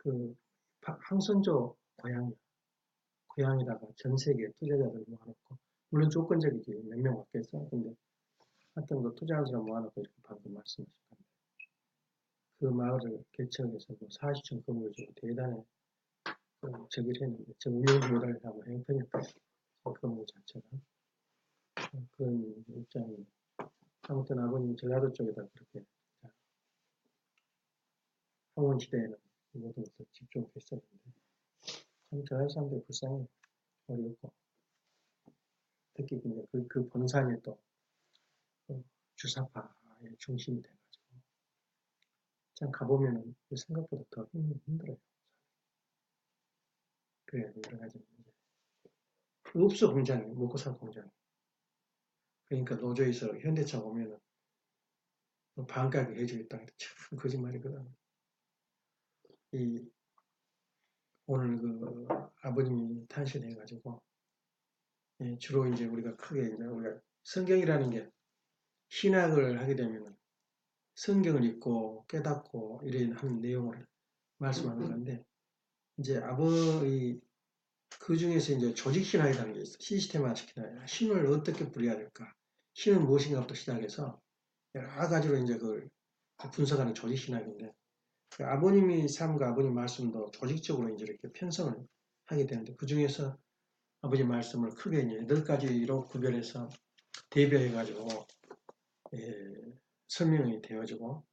그 항선조 고향에다가 전 세계 투자자들 모아놓고, 물론 조건적이지 몇 명 왔겠어. 근데 하여튼 그 투자자들 모아놓고 이렇게 방금 말씀하신 건데, 그 마을을 개척해서 뭐 40층 건물 주고 대단히 저기를 했는데, 저 운영도 못하겠다고 형편이었다. 건물 자체가. 그런 입장이. 아무튼 아버님 전라도 쪽에다 그렇게 황원 시대에는 모든 것을 집중했었는데, 참 전라도 사람들이 불쌍해. 어렵고. 특히 그 본산이 또 주사파의 중심이 돼가지고. 참 가보면은 생각보다 더 힘들어요. 그래, 여러 가지 문제. 읍수 공장이, 먹고 살 공장. 그러니까 노조에서 현대차 오면은 반가게 해주겠다. 참 거짓말이거든. 오늘 그 아버님이 탄신해가지고, 주로 이제 우리가 크게 이제 우리가 성경이라는 게 신학을 하게 되면은 성경을 읽고 깨닫고 이런 하는 내용을 말씀하는 건데, 이제 그 중에서 이제 조직신학이라는 게 있어. 시스테마틱 신학. 힘을 어떻게 부려야 될까? 힘은 무엇인가부터 시작해서 여러 가지로 이제 그걸 분석하는 조직신학인데, 아버님이 삶과 아버님 말씀도 조직적으로 이제 이렇게 편성을 하게 되는데, 그 중에서 아버지 말씀을 크게 이제 8가지로 구별해서 대별해가지고, 설명이 되어지고,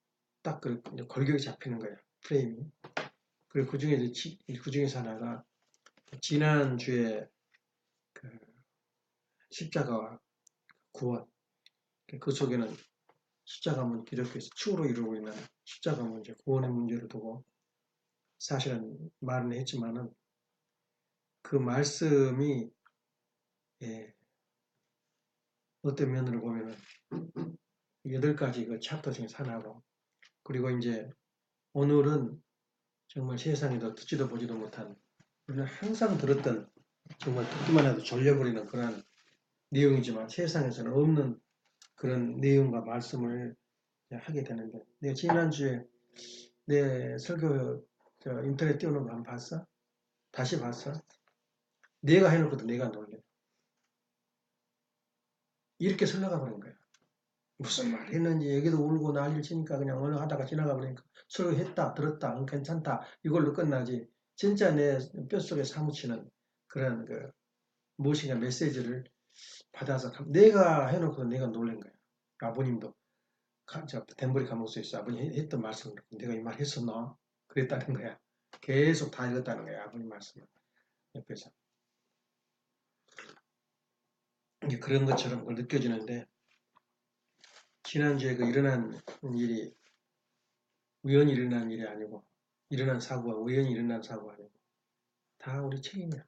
딱 그 골격이 잡히는 거야. 프레임이. 그리고 그 중에서 하나가 지난주에 그 십자가와 구원. 그 속에는 십자가문 기독교에서 축으로 이루고 있는 십자가 문제, 구원의 문제를 두고 사실은 말은 했지만은 그 말씀이 어떤 면으로 보면은 8가지 그 챕터 중에서 하나고, 그리고 이제 오늘은 정말 세상에도 듣지도 보지도 못한, 우리는 항상 들었던, 정말 듣기만 해도 졸려버리는 그런 내용이지만 세상에서는 없는 그런 내용과 말씀을 하게 되는데, 내가 지난주에 내 설교 인터넷 띄우는 거 한번 봤어? 다시 봤어? 내가 해놓고도 내가 놀래. 이렇게 설명가 버린 거야. 무슨 말 했는지 얘기도 울고 난리를 치니까 그냥 어느 하다가 지나가 버리니까 설교했다, 들었다, 괜찮다 이걸로 끝나지. 진짜 내 뼛속에 사무치는 그런 무엇인가 메시지를 받아서 내가 해놓고 내가 놀란 거야. 아버님도 덴버리 감옥소에서 아버님 했던 말씀을 내가 이 말 했었나? 그랬다는 거야. 계속 다 읽었다는 거야. 아버님 말씀을 옆에서. 이제 그런 것처럼 느껴지는데, 지난주에 일어난 일이 우연히 일어난 일이 아니고, 일어난 사고가 우연히 일어난 사고가 아니고 다 우리 책임이야.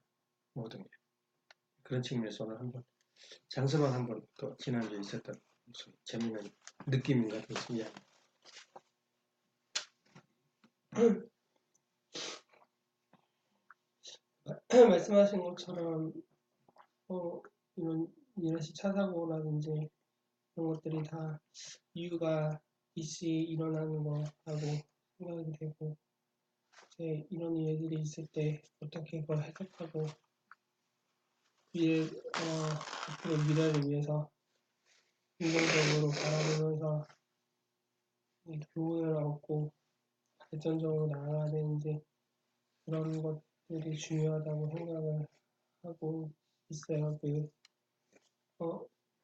모든 게. 그런 측면에서 오늘 한번 장서방 한번 또 지난주에 있었던 무슨 재미난 느낌 같은 것을 이야기. 말씀하신 것처럼 이런 차 사고라든지 이런 것들이 다 이유가 일어나는 거라고 생각이 되고, 이제 이런 일들이 있을 때 어떻게 그걸 해석하고 앞으로 미래를 위해서 긍정적으로 바라보면서 교훈을 얻고 발전적으로 나아가야 되는지, 그런 것들이 중요하다고 생각을 하고 있어요.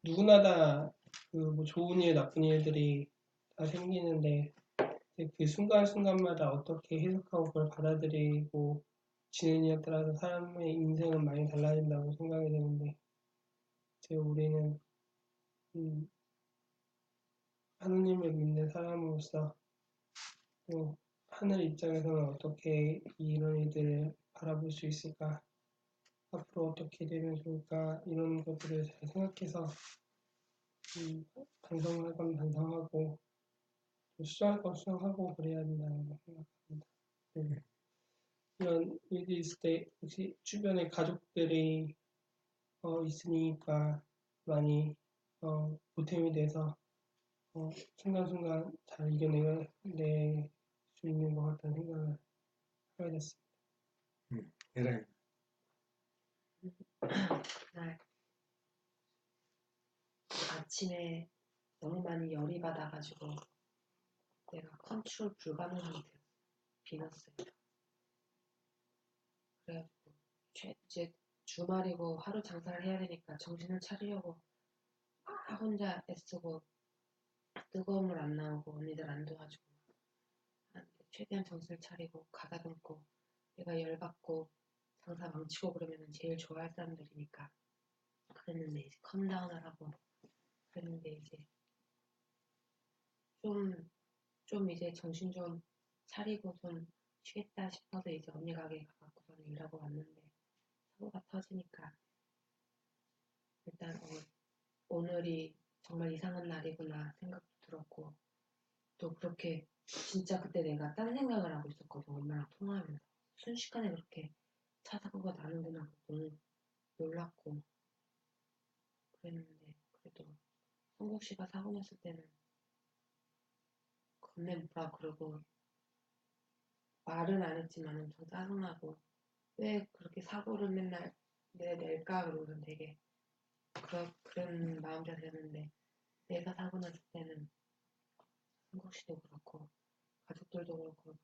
누구나 다 뭐 좋은 일, 나쁜 일들이 다 생기는데, 그 순간순간마다 어떻게 해석하고 그걸 받아들이고 지내느냐에 따라서 사람의 인생은 많이 달라진다고 생각이 되는데, 이제 우리는 하느님을 믿는 사람으로서 하늘 입장에서는 어떻게 이런 일들을 바라볼 수 있을까, 앞으로 어떻게 되면 좋을까, 이런 것들을 잘 생각해서 반성할 건 반성하고 수정할 건 수정하고 그래야 된다고 생각합니다. 이런 일이 있을 때 혹시 주변에 가족들이 있으니까 많이 보탬이 돼서 순간순간 잘 이겨낼 수 있는 것 같다는 생각을 하게 됐어요. 얘랑 그날 아침에 너무 많이 열이 받아가지고 내가 컨트롤 불가능한 상태였어. 비눴어요. 그래가지고 이제 주말이고 하루 장사를 해야 되니까 정신을 차리려고 혼자 애쓰고 뜨거운 물 안 나오고 언니들 안 도와주고 하는데 최대한 정신을 차리고 가다듬고 내가 열받고 장사 망치고 그러면 제일 좋아할 사람들이니까 그랬는데 이제 컴다운을 하고 그랬는데 이제 좀 이제 정신 좀 차리고 좀 쉬겠다 싶어서 이제 언니 가게 가갖고서는 일하고 왔는데 사고가 터지니까 일단 오늘이 정말 이상한 날이구나 생각도 들었고 또 그렇게 진짜 그때 내가 딴 생각을 하고 있었거든. 엄마랑 통화하면서 순식간에 그렇게 차 사고가 나는구나 너무 놀랐고 그랬는데 그래도 성국 씨가 사고 났을 때는 겁내 뭐라 그러고 말은 안 했지만 엄청 짜증나고 왜 그렇게 사고를 맨날 낼까 그러고선 되게 그런 마음 자세였는데 내가 사고 났을 때는 성국 씨도 그렇고 가족들도 그렇고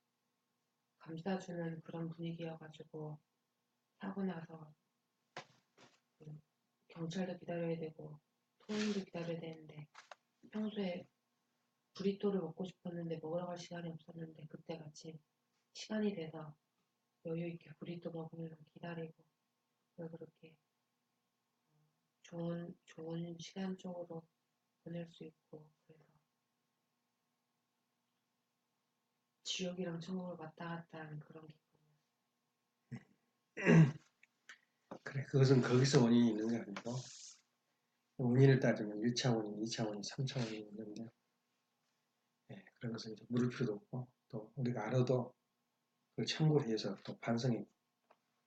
감싸주는 그런 분위기여가지고 사고 나서 경찰도 기다려야 되고 토요일도 기다려야 되는데 평소에 브리또를 먹고 싶었는데 먹으러 갈 시간이 없었는데 그때 같이 시간이 돼서 여유 있게 브리또 먹으면서 기다리고 그렇게 좋은 시간 쪽으로 보낼 수 있고 그래서 지옥이랑 천국을 왔다 갔다 하는 그런 기분이었어요. 그래 그것은 거기서 원인이 있는 게 아니고 원인을 따지면 1차 원인, 2차 원인, 3차 원인이 있는데 그런 것은 이제 물을 필요도 없고 또 우리가 알아도 그걸 참고를 해서 또 반성이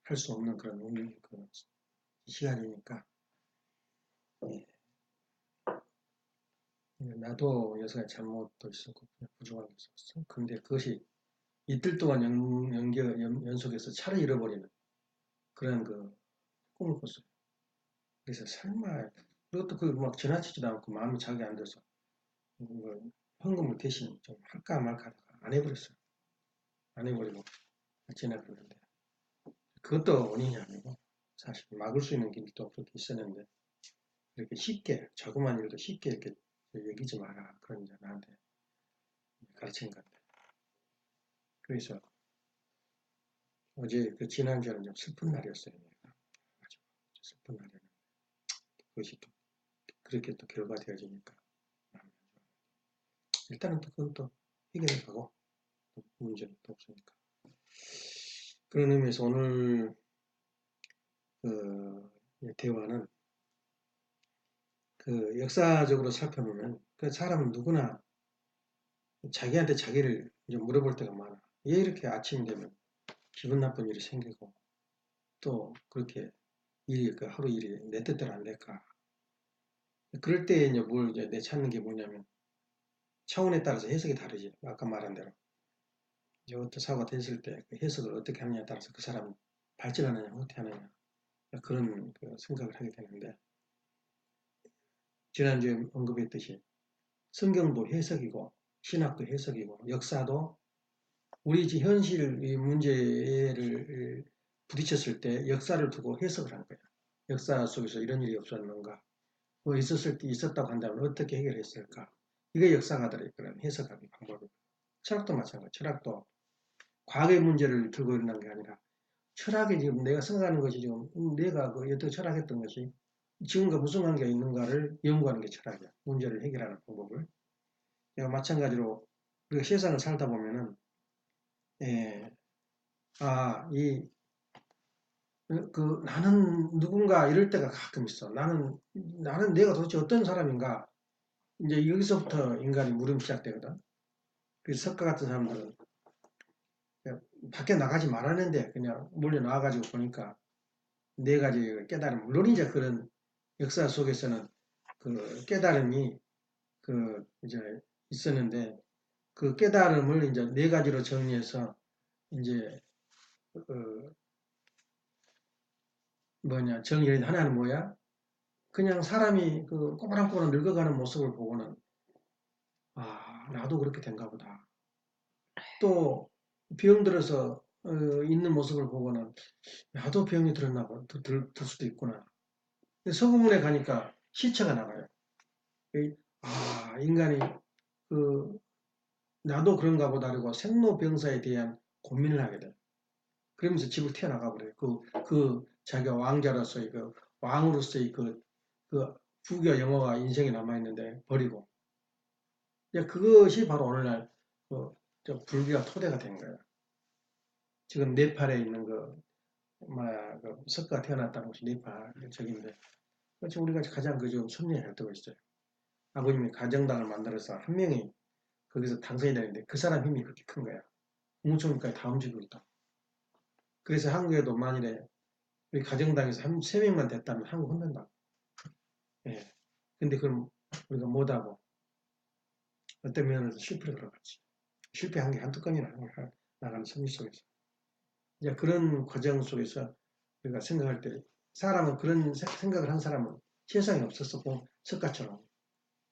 할 수 없는 그런 그 시간이니까 예, 나도 여서의 잘못도 있었고 부족한 게 있었어. 근데 그것이 이틀 동안 연속해서 차를 잃어버리는 그런 그 꿈을 꿨어요. 그래서 설마 그것도 그 막 지나치지도 않고 마음이 자기 안 돼서 뭐 현금을 대신 좀 할까 말까 하다가 안 해버렸어요. 안 해버리고 지나버렸는데 그것도 원인이 아니고 사실 막을 수 있는 길도 그렇게 있었는데 이렇게 쉽게 자그마한 일도 쉽게 이렇게 여기지 마라 그런 이제 나한테 가르친 것 같아요. 그래서 어제 그 지난주에는 좀 슬픈 날이었어요. 내가. 아주 슬픈 날이었는데 그것이 또 그렇게 또 결과되어지니까 마음이 안 좋아요. 일단은 또 그건 또 해결을 하고 또 문제는 또 없으니까 그런 의미에서 오늘 그 대화는 그 역사적으로 살펴보면 그 사람은 누구나 자기한테 자기를 이제 물어볼 때가 많아. 왜 이렇게 아침이 되면 기분 나쁜 일이 생기고 또 그렇게 일이 그 하루 일이 내 뜻대로 안 될까? 그럴 때 이제 뭘 이제 내 찾는 게 뭐냐면 차원에 따라서 해석이 다르지. 아까 말한 대로 이제 어떤 사고가 됐을 때 그 해석을 어떻게 하느냐에 따라서 그 사람이 발전하느냐 어떻게 하느냐 그런 그 생각을 하게 되는데 지난주에 언급했듯이 성경도 해석이고 신학도 해석이고 역사도 우리 현실 이 문제를 부딪혔을 때 역사를 두고 해석을 한 거야. 역사 속에서 이런 일이 없었는가? 뭐 있었을 때 있었다고 한다면 어떻게 해결했을까? 이게 역사가들의 그런 해석하기 방법이고 철학도 마찬가지. 철학도 과거의 문제를 들고 일어난 게 아니라 철학이 지금 내가 생각하는 것이 지금 내가 그 여태 철학했던 것이 지금과 무슨 관계가 있는가를 연구하는 게 철학이야. 문제를 해결하는 방법을. 내가 마찬가지로 우리가 세상을 살다 보면은 예, 나는 누군가 이럴 때가 가끔 있어. 나는 내가 도대체 어떤 사람인가? 이제 여기서부터 인간이 물음이 시작되거든. 그래서 석가 같은 사람들은 그냥 밖에 나가지 말았는데 그냥 몰려 나와가지고 보니까 네 가지 깨달음. 물론 이제 그런 역사 속에서는 그 깨달음이 그 이제 있었는데 그 깨달음을 이제 네 가지로 정리해서 이제 정의는 하나는 뭐야? 그냥 사람이 그 꼬부랑꼬부랑 늙어가는 모습을 보고는 나도 그렇게 된가 보다. 또 병들어서 있는 모습을 보고는 나도 병이 들었나 봐. 들 수도 있구나. 근데 서구문에 가니까 시체가 나와요. 인간이 그 나도 그런가 보다 그리고 생로병사에 대한 고민을 하게 돼. 그러면서 집을 튀어나가 버려요. 자기가 왕자로서의 왕으로서의 그 부귀와 영화가 인생에 남아있는데 버리고. 그것이 바로 오늘날 불교가 토대가 된 거예요. 지금 네팔에 있는 석가 태어났다는 곳이 네팔 적인데, 지금 우리가 가장 지금 섭리를 뜨고 있어요. 아버님이 가정당을 만들어서 한 명이 거기서 당선이 되는데 그 사람 힘이 그렇게 큰 거야. 국무총리까지 다 움직이고 있다. 그래서 한국에도 만일에 우리 가정당에서 한 3명만 됐다면 한국 혼난다. 예. 근데 그럼 우리가 못하고 어떤 면에서 실패를 들어갔지. 실패한 게 한두 건이나 나가는 섭리 속에서. 이제 그런 과정 속에서 우리가 생각할 때 사람은 그런 생각을 한 사람은 세상에 없었었고 석가처럼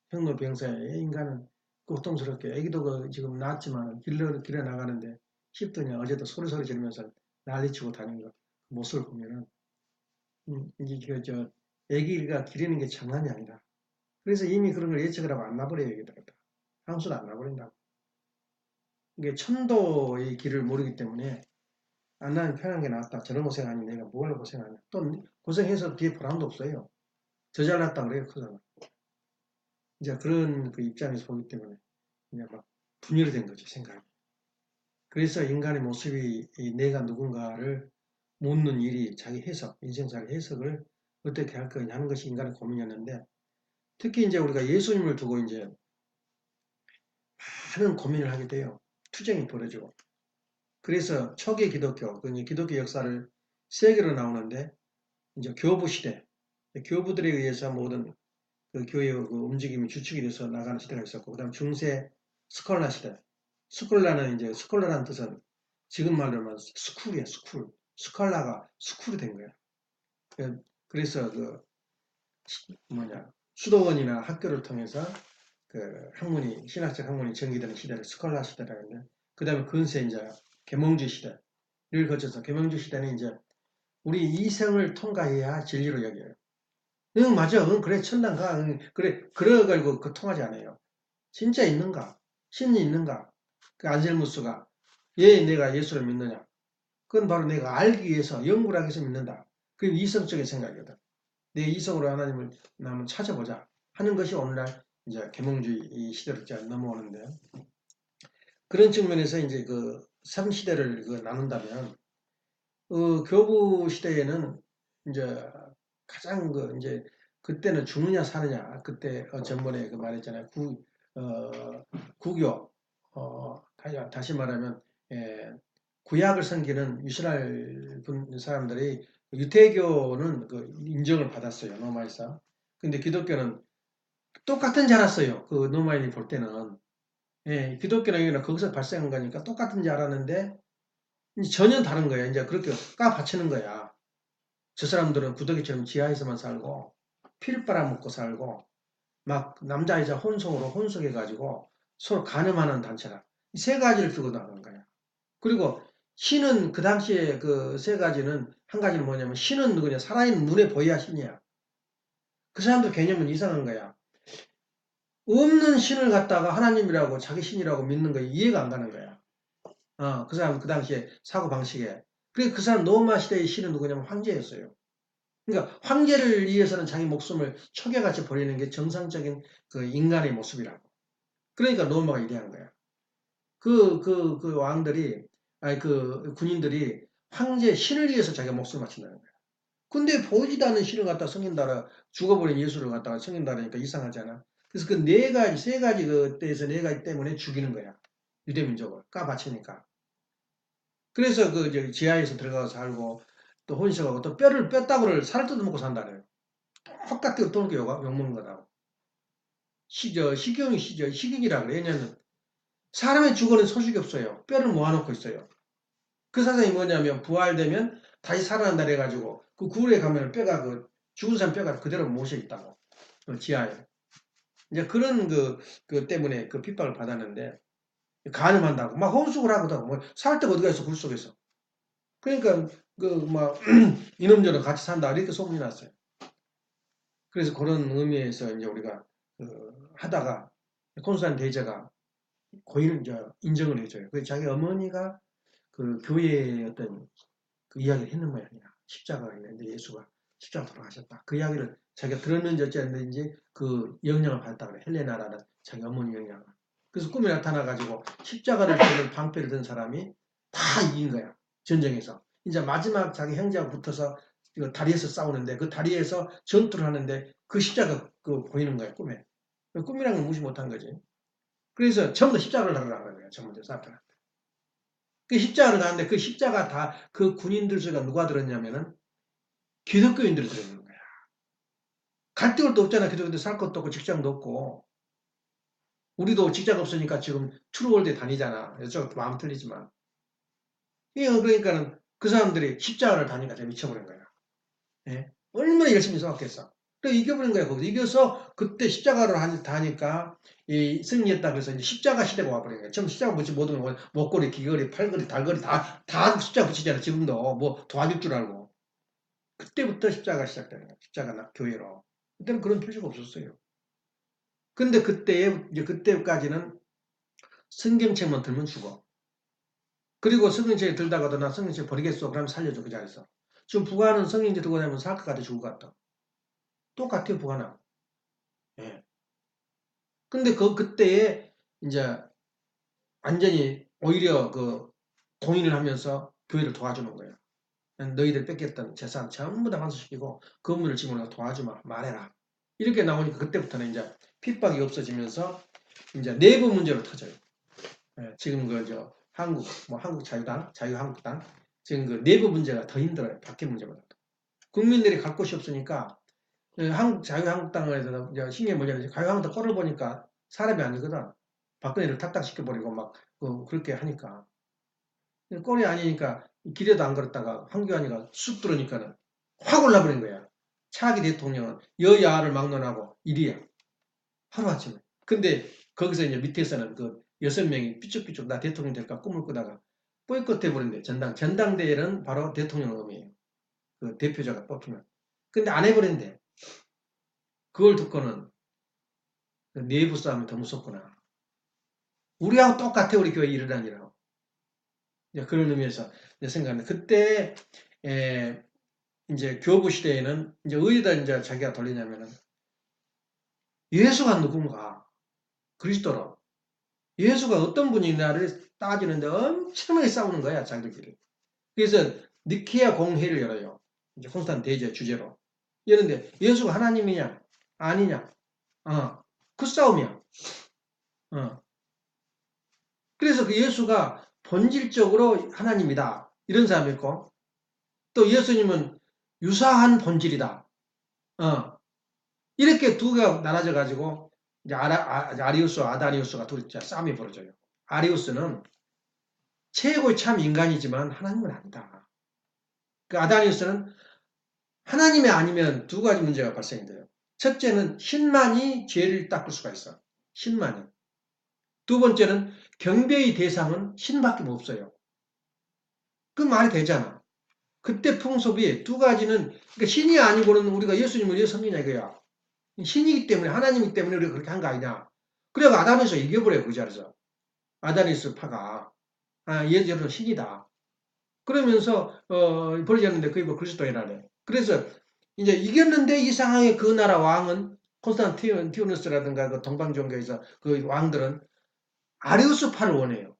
형로병사의 인간은 고통스럽게 애기도 지금 낳았지만 길에 나가는데 싶더니 어제도 소리 지르면서 난리치고 다니는 거 모습을 보면은 이게 애기가 기르는 게 장난이 아니다. 그래서 이미 그런 걸 예측을 하고 안 나버려요, 애기들은. 향수도 안 나버린다고. 이게 천도의 길을 모르기 때문에 안 나면 편한 게 낫다. 저런 고생하니 내가 뭘 고생하냐. 또 고생해서 뒤에 보람도 없어요. 저 잘났다 그래요, 크잖아. 이제 그런 입장에서 보기 때문에 그냥 막 분열이 된 거지, 생각이. 그래서 인간의 모습이 내가 누군가를 묻는 일이 자기 해석, 인생사의 해석을 어떻게 할 거냐 하는 것이 인간의 고민이었는데, 특히 이제 우리가 예수님을 두고 이제 많은 고민을 하게 돼요. 투쟁이 벌어지고. 그래서 초기 기독교 역사를 세 개로 나오는데, 이제 교부 시대, 교부들에 의해서 모든 교회의 움직임이 주축이 돼서 나가는 시대가 있었고, 그 다음 중세 스콜라 시대. 스콜라라는 뜻은 지금 말로 하면 스쿨이야, 스쿨. 스콜라가 스쿨이 된 거야. 그래서 수도원이나 학교를 통해서 신학적 학문이 전개되는 시대를 스콜라 시대라고 하는데, 그 다음에 근세 이제 계몽주 시대를 거쳐서 계몽주 시대는 이제 우리 이성을 통과해야 진리로 여겨요. 응, 맞아. 응, 그래, 천당 가. 응, 그래, 그래가지고 통하지 않아요. 진짜 있는가? 신이 있는가? 안셀무스가 왜 내가 예수를 믿느냐? 그건 바로 내가 알기 위해서, 연구를 하기 위해서 믿는다. 그게 이성적인 생각이거든. 내 이성으로 하나님을 한번 찾아보자 하는 것이 오늘날 이제 계몽주의 시대로 넘어오는데, 그런 측면에서 이제 삼시대를 나눈다면, 교부 시대에는 이제 가장 이제 그때는 죽느냐 사느냐, 그때 전번에 말했잖아요. 구교, 다시 말하면 구약을 섬기는 이스라엘 사람들이 유태교는 인정을 받았어요, 로마에서. 근데 기독교는 똑같은 줄 알았어요. 로마인이 볼 때는. 기독교는 거기서 발생한 거니까 똑같은 줄 알았는데 전혀 다른 거야. 이제 그렇게 까받치는 거야. 저 사람들은 구더기처럼 지하에서만 살고 피를 빨아먹고 살고 막 남자 여자 혼속해가지고 서로 간음하는 단체라. 이 세 가지를 피고 나가는 거야. 그리고 신은 그 당시에 그 세 가지는, 한 가지는 뭐냐면 신은 누구냐, 살아있는 눈에 보여야 신이야. 그 사람들 개념은 이상한 거야. 없는 신을 갖다가 하나님이라고 자기 신이라고 믿는 거 이해가 안 가는 거야. 그 사람 그 당시에 사고방식에. 그래서 그 사람 노마 시대의 신은 누구냐면 황제였어요. 그러니까 황제를 위해서는 자기 목숨을 초계같이 버리는 게 정상적인 인간의 모습이라고. 그러니까 로마가 이래한 거야. 왕들이, 군인들이 황제 신을 위해서 자기 목숨을 바친다는 거야. 근데 보이지도 않는 신을 갖다 섬긴다라, 죽어버린 예수를 갖다가 섬긴다라니까 이상하잖아. 그래서 세 가지 때에서 네 가지 때문에 죽이는 거야. 유대민족을 까바치니까. 그래서 지하에서 들어가서 살고, 또 혼식하고, 또 뼈다구를 살을 뜯어먹고 산다래요. 똑같이 어떤 욕먹는 거다고. 식용이라 그래. 왜냐면 사람의 주거는 소식이 없어요. 뼈를 모아놓고 있어요. 그 사상이 뭐냐면 부활되면 다시 살아난다 해가지고 그 굴에 가면 뼈가 그 죽은 사람 뼈가 그대로 모셔 있다고 그 지하에 이제 그런 그 때문에 그 핍박을 받았는데 간음한다고 막 혼숙을 하거든 뭐살 데가 어디가 있어 굴 속에서 그러니까 그 막 이놈들은 같이 산다 이렇게 소문이 났어요. 그래서 그런 의미에서 이제 우리가 하다가 콘스탄 대제가 고인을 이제 인정을 해줘요. 그래서 자기 어머니가 그 교회의 어떤 그 이야기를 했는 모양이야. 십자가가 있는데 예수가 십자가 돌아가셨다. 그 이야기를 자기가 들었는지 어쨌는지 그 영향을 받았다 그래. 헬레나라는 자기 어머니 영향을. 그래서 꿈에 나타나가지고 십자가를 들은 방패를 든 사람이 다 이긴 거야. 전쟁에서. 이제 마지막 자기 형제하고 붙어서 그 다리에서 싸우는데 그 다리에서 전투를 하는데 그 십자가 그 보이는 거야. 꿈에. 꿈이라는 걸 무시 못한 거지. 그래서 전부 다 십자가를 달으라는 거야. 전부 다 사탄. 그 십자가를 가는데 그 십자가 다 그 군인들 중에 누가 들었냐면은 기독교인들이 들었는 거야. 갈 데도 없잖아. 기독교인들 살 것도 없고 직장도 없고. 우리도 직장 없으니까 지금 트루월드에 다니잖아. 이쪽 마음 틀리지만. 그러니까는 그 사람들이 십자가를 다니까 미쳐버린 거야. 예? 얼마나 열심히 싸웠겠어. 또 이겨버린 거야. 거기서 이겨서 그때 십자가를 다니까 이 승리했다 그래서 이제 십자가 시대가 와버린 거야. 처음 십자가 붙이 모든 건 목걸이, 귀걸이, 팔걸이, 달걸이 다 십자가 붙이잖아. 지금도 뭐 도와줄 줄 알고. 그때부터 십자가가 시작되는 거야. 십자가 교회로. 그때는 그런 표시가 없었어요. 근데 이제 그때까지는 성경책만 들면 죽어. 그리고 성경책 들다가도 나 성경책 버리겠어. 그러면 살려줘. 그 자리에서. 지금 부가는 성경책 들고 다니면 살 것 같아. 죽을 것 같아. 똑같아요. 부가는. 예. 근데 그때에 이제 완전히 오히려 그 공인을 하면서 교회를 도와주는 거예요. 너희들 뺏겼던 재산 전부 다 환수시키고 건물을 지금 도와주마 말해라. 이렇게 나오니까 그때부터는 이제 핍박이 없어지면서 이제 내부 문제로 터져요. 예, 지금 한국 자유당, 자유한국당 지금 그 내부 문제가 더 힘들어요. 밖에 문제보다. 국민들이 갈 곳이 없으니까 한국 자유한국당에서 이제 신경이 뭐냐면 자유한국당 꼴을 보니까 사람이 아니거든. 박근혜를 탈당시켜버리고 막 그렇게 하니까 꼴이 아니니까 길에도 안 걸었다가 황교안이가 쑥 들어오니까는 확 올라버린 거야. 차기 대통령은 여야를 막론하고 1위야. 하루아침에. 근데 거기서 이제 밑에서는 그 6명이 삐쭉삐쭉 나 대통령 될까 꿈을 꾸다가 보이콧해 버린대. 전당대회는 바로 대통령 의미예요. 그 대표자가 뽑히면. 근데 안 해버린대. 그걸 듣고는 그 내부 싸움이 더 무섭구나. 우리하고 똑같아 우리 교회 일어나니라고. 그런 의미에서 생각하는데 그때 이제 교부 시대에는 이제 어디다 이제 자기가 돌리냐면은 예수가 누군가 그리스도로 예수가 어떤 분이냐를 따지는데 엄청나게 싸우는 거야 자기들끼리. 그래서 니케아 공회를 열어요. 이제 콘스탄 대제 주제로. 이런데 예수가 하나님이냐 아니냐 그 싸움이야. 그래서 그 예수가 본질적으로 하나님이다 이런 사람이 있고 또 예수님은 유사한 본질이다. 이렇게 두 개가 나눠져 가지고 이제 아리우스와 아다니우스가 둘이 싸움이 벌어져요. 아리우스는 최고의 참 인간이지만 하나님은 아니다. 그 아다니우스는 하나님이 아니면 두 가지 문제가 발생이 돼요. 첫째는 신만이 죄를 닦을 수가 있어. 신만이. 두 번째는 경배의 대상은 신밖에 없어요. 그 말이 되잖아. 그때 풍습이 두 가지는 그러니까 신이 아니고는 우리가 예수님을 왜 섬기냐 이거야. 신이기 때문에 하나님이기 때문에 우리가 그렇게 한 거 아니냐. 그래서 아다니우스가 이겨버려요. 그 자리에서. 아다니우스 파가 예수는 신이다. 그러면서 벌어졌는데 그게 뭐 그리스도인이라네. 그래서 이제 이겼는데 이상하게 그 나라 왕은 콘스탄티누스라든가 그 동방 종교에서 그 왕들은 아리우스파를 원해요.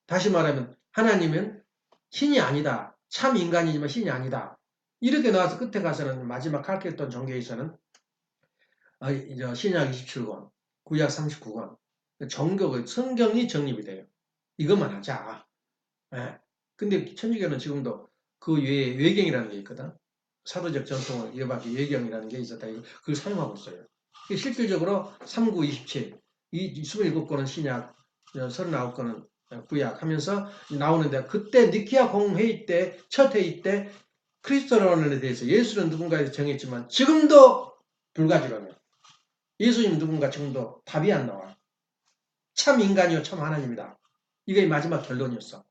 다시 말하면 하나님은 신이 아니다. 참 인간이지만 신이 아니다. 이렇게 나와서 끝에 가서는 마지막 칼케톤 종교에서는 이제 신약 27권, 구약 39권 종교의 성경이 정립이 돼요. 이것만 하자. 예. 근데 천주교는 지금도 그 외에 외경이라는 게 있거든. 사도적 전통을 이어받기 외경이라는 게 있었다. 그걸 사용하고 있어요. 실질적으로 39, 27, 이 27권은 신약, 39권은 구약하면서 나오는데 그때 니케아 공회의 때 첫 회의 때 그리스도론에 대해서 예수는 누군가에 정했지만 지금도 불가지라며 예수님 누군가 지금도 답이 안 나와. 참 인간이요 참 하나님이다. 이게 마지막 결론이었어.